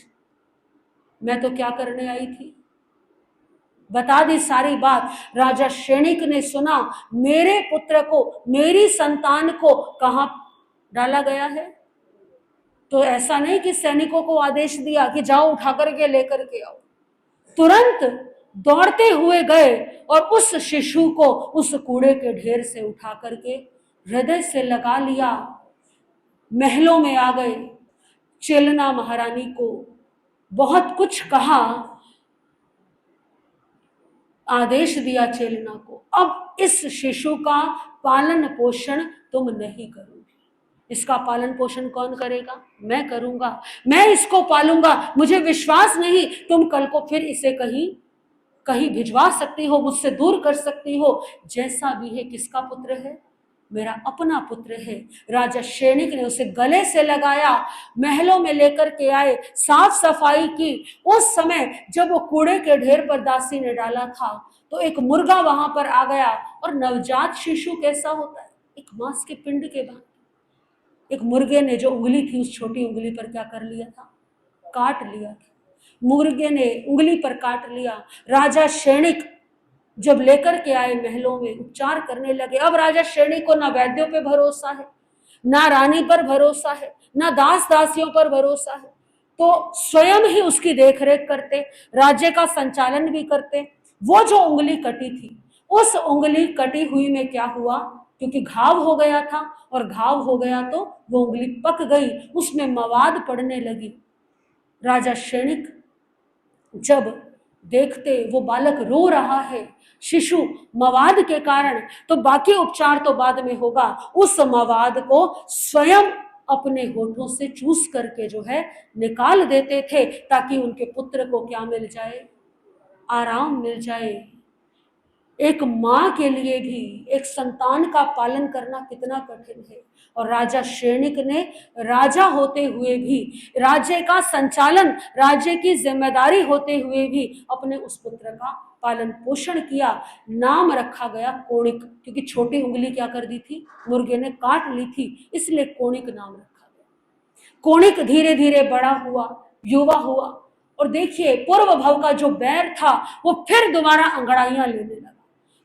मैं तो क्या करने आई थी, बता दी सारी बात। राजा श्रेणिक ने सुना, मेरे पुत्र को, मेरी संतान को कहां डाला गया है, तो ऐसा नहीं कि सैनिकों को आदेश दिया कि जाओ उठा करके लेकर के आओ, तुरंत दौड़ते हुए गए और उस शिशु को उस कूड़े के ढेर से उठा करके हृदय से लगा लिया, महलों में आ गए। चेलना महारानी को बहुत कुछ कहा, आदेश दिया चेलना को, अब इस शिशु का पालन पोषण तुम नहीं करोगे, इसका पालन पोषण कौन करेगा, मैं करूंगा, मैं इसको पालूंगा, मुझे विश्वास नहीं तुम कल को फिर इसे कहीं भिजवा सकती हो, मुझसे दूर कर सकती हो, जैसा भी है किसका पुत्र है, मेरा अपना पुत्र है। राजा श्रेणिक ने उसे गले से लगाया, महलों में लेकर के आए, साफ सफाई की। उस समय जब वो कूड़े के ढेर पर दासी ने डाला था तो एक मुर्गा वहां पर आ गया, और नवजात शिशु कैसा होता है, एक मांस के पिंड के बाद, एक मुर्गे ने जो उंगली थी उस छोटी उंगली पर क्या कर लिया था, काट लिया था, मुर्गे ने उंगली पर काट लिया। राजा श्रेणिक जब लेकर के आए महलों में, उपचार करने लगे। अब राजा श्रेणिक को ना वैद्यों पे भरोसा है, ना रानी पर भरोसा है, ना दास दासियों पर भरोसा है, तो स्वयं ही उसकी देखरेख करते, राज्य का संचालन भी करते। वो जो उंगली कटी थी, उस उंगली कटी हुई में क्या हुआ, क्योंकि घाव हो गया था, और घाव हो गया तो वो उंगली पक गई, उसमें मवाद पड़ने लगी। राजा श्रेणिक जब देखते वो बालक रो रहा है शिशु मवाद के कारण, तो बाकी उपचार तो बाद में होगा, उस मवाद को स्वयं अपने होठों से चूस करके जो है निकाल देते थे, ताकि उनके पुत्र को क्या मिल जाए, आराम मिल जाए। एक माँ के लिए भी एक संतान का पालन करना कितना कठिन है, और राजा श्रेणिक ने राजा होते हुए भी, राज्य का संचालन, राज्य की जिम्मेदारी होते हुए भी अपने उस पुत्र का पालन पोषण किया। नाम रखा गया कोणिक, क्योंकि छोटी उंगली क्या कर दी थी, मुर्गे ने काट ली थी, इसलिए कोणिक नाम रखा गया। कोणिक धीरे धीरे बड़ा हुआ, युवा हुआ, और देखिए पूर्व भव का जो बैर था वो फिर दोबारा अंगड़ाइयां लेने लगा।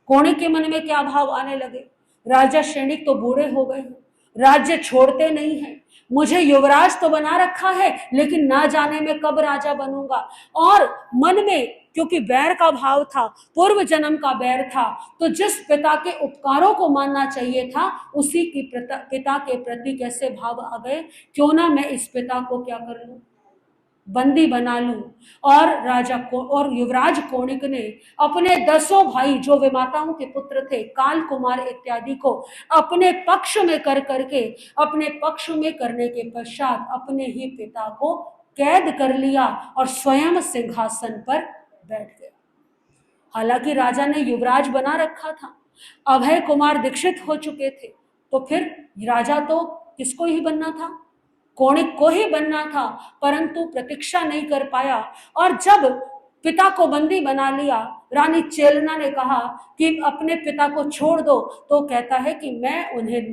कोणिक के मन में क्या भाव आने लगे, राजा श्रेणिक तो बूढ़े हो गए हैं, राज्य छोड़ते नहीं है, मुझे युवराज तो बना रखा है, लेकिन ना जाने में कब राजा बनूंगा। और मन में क्योंकि बैर का भाव था, पूर्व जन्म का बैर था, तो जिस पिता के उपकारों को मानना चाहिए था, उसी की पिता के प्रति कैसे भाव आ गए, क्यों ना मैं इस पिता को क्या कर लूं, बंदी बना लूं। और राजा को और युवराज कोणिक ने अपने 10 भाई जो विमाताओं के पुत्र थे, काल कुमार इत्यादि को अपने पक्ष में कर करके, अपने पक्ष में करने के पश्चात अपने ही पिता को कैद कर लिया और स्वयं सिंहासन पर बैठ गया। हालांकि राजा ने युवराज बना रखा था, अभय कुमार दीक्षित हो चुके थे, तो फिर राजा तो किसको ही बनना था, कोणिक को ही बनना था, परंतु प्रतीक्षा नहीं कर पाया। और जब पिता को बंदी बना लिया, रानी चेलना ने कहा कि अपने पिता को छोड़ दो, तो कहता है कि मैं उन्हें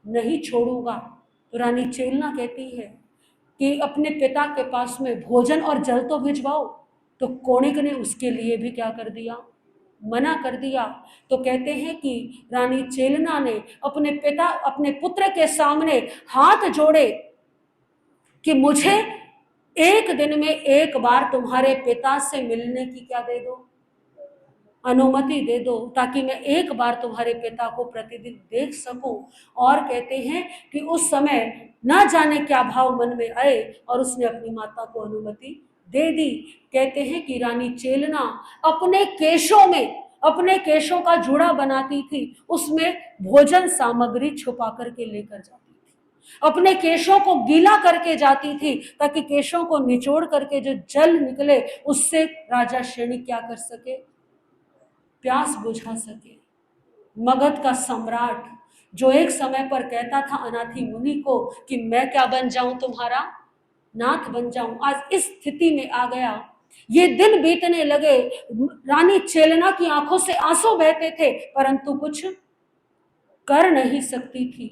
नहीं छोड़ूंगा। तो रानी चेलना कहती है कि अपने पिता के पास में भोजन और जल तो भिजवाओ, तो कोणिक ने उसके लिए भी क्या कर दिया, मना कर दिया। तो कहते हैं कि रानी चेलना ने अपने पुत्र के सामने हाथ जोड़े कि मुझे एक दिन में एक बार तुम्हारे पिता से मिलने की क्या दे दो, अनुमति दे दो, ताकि मैं एक बार तुम्हारे पिता को प्रतिदिन देख सकूं। और कहते हैं कि उस समय ना जाने क्या भाव मन में आए, और उसने अपनी माता को अनुमति दे दी। कहते हैं कि रानी चेलना अपने केशों का जूड़ा बनाती थी, उसमें भोजन सामग्री छुपा करके लेकर जाती थी, अपने केशों को गीला करके जाती थी, ताकि केशों को निचोड़ करके जो जल निकले उससे राजा श्रेणिक क्या कर सके, प्यास बुझा सके। मगध का सम्राट जो एक समय पर कहता था अनाथी मुनि को कि मैं क्या बन जाऊं, तुम्हारा नाथ बन जाऊं, आज इस स्थिति में आ गया। ये दिन बीतने लगे, रानी चेलना की आंखों से आंसू बहते थे, परंतु कुछ कर नहीं सकती थी।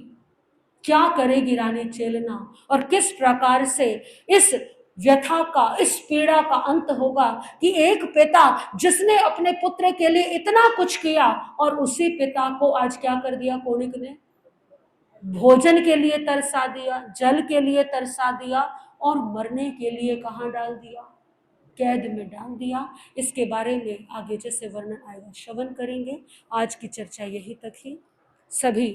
क्या करेगी रानी चेलना, और किस प्रकार से इस व्यथा का, इस पीड़ा का अंत होगा कि एक पिता जिसने अपने पुत्र के लिए इतना कुछ किया, और उसी पिता को आज क्या कर दिया कोणिक ने, भोजन के लिए तरसा दिया, जल के लिए तरसा दिया, और मरने के लिए कहाँ डाल दिया, कैद में डाल दिया। इसके बारे में आगे जैसे वर्णन आएगा श्रवण करेंगे। आज की चर्चा यही तक ही। सभी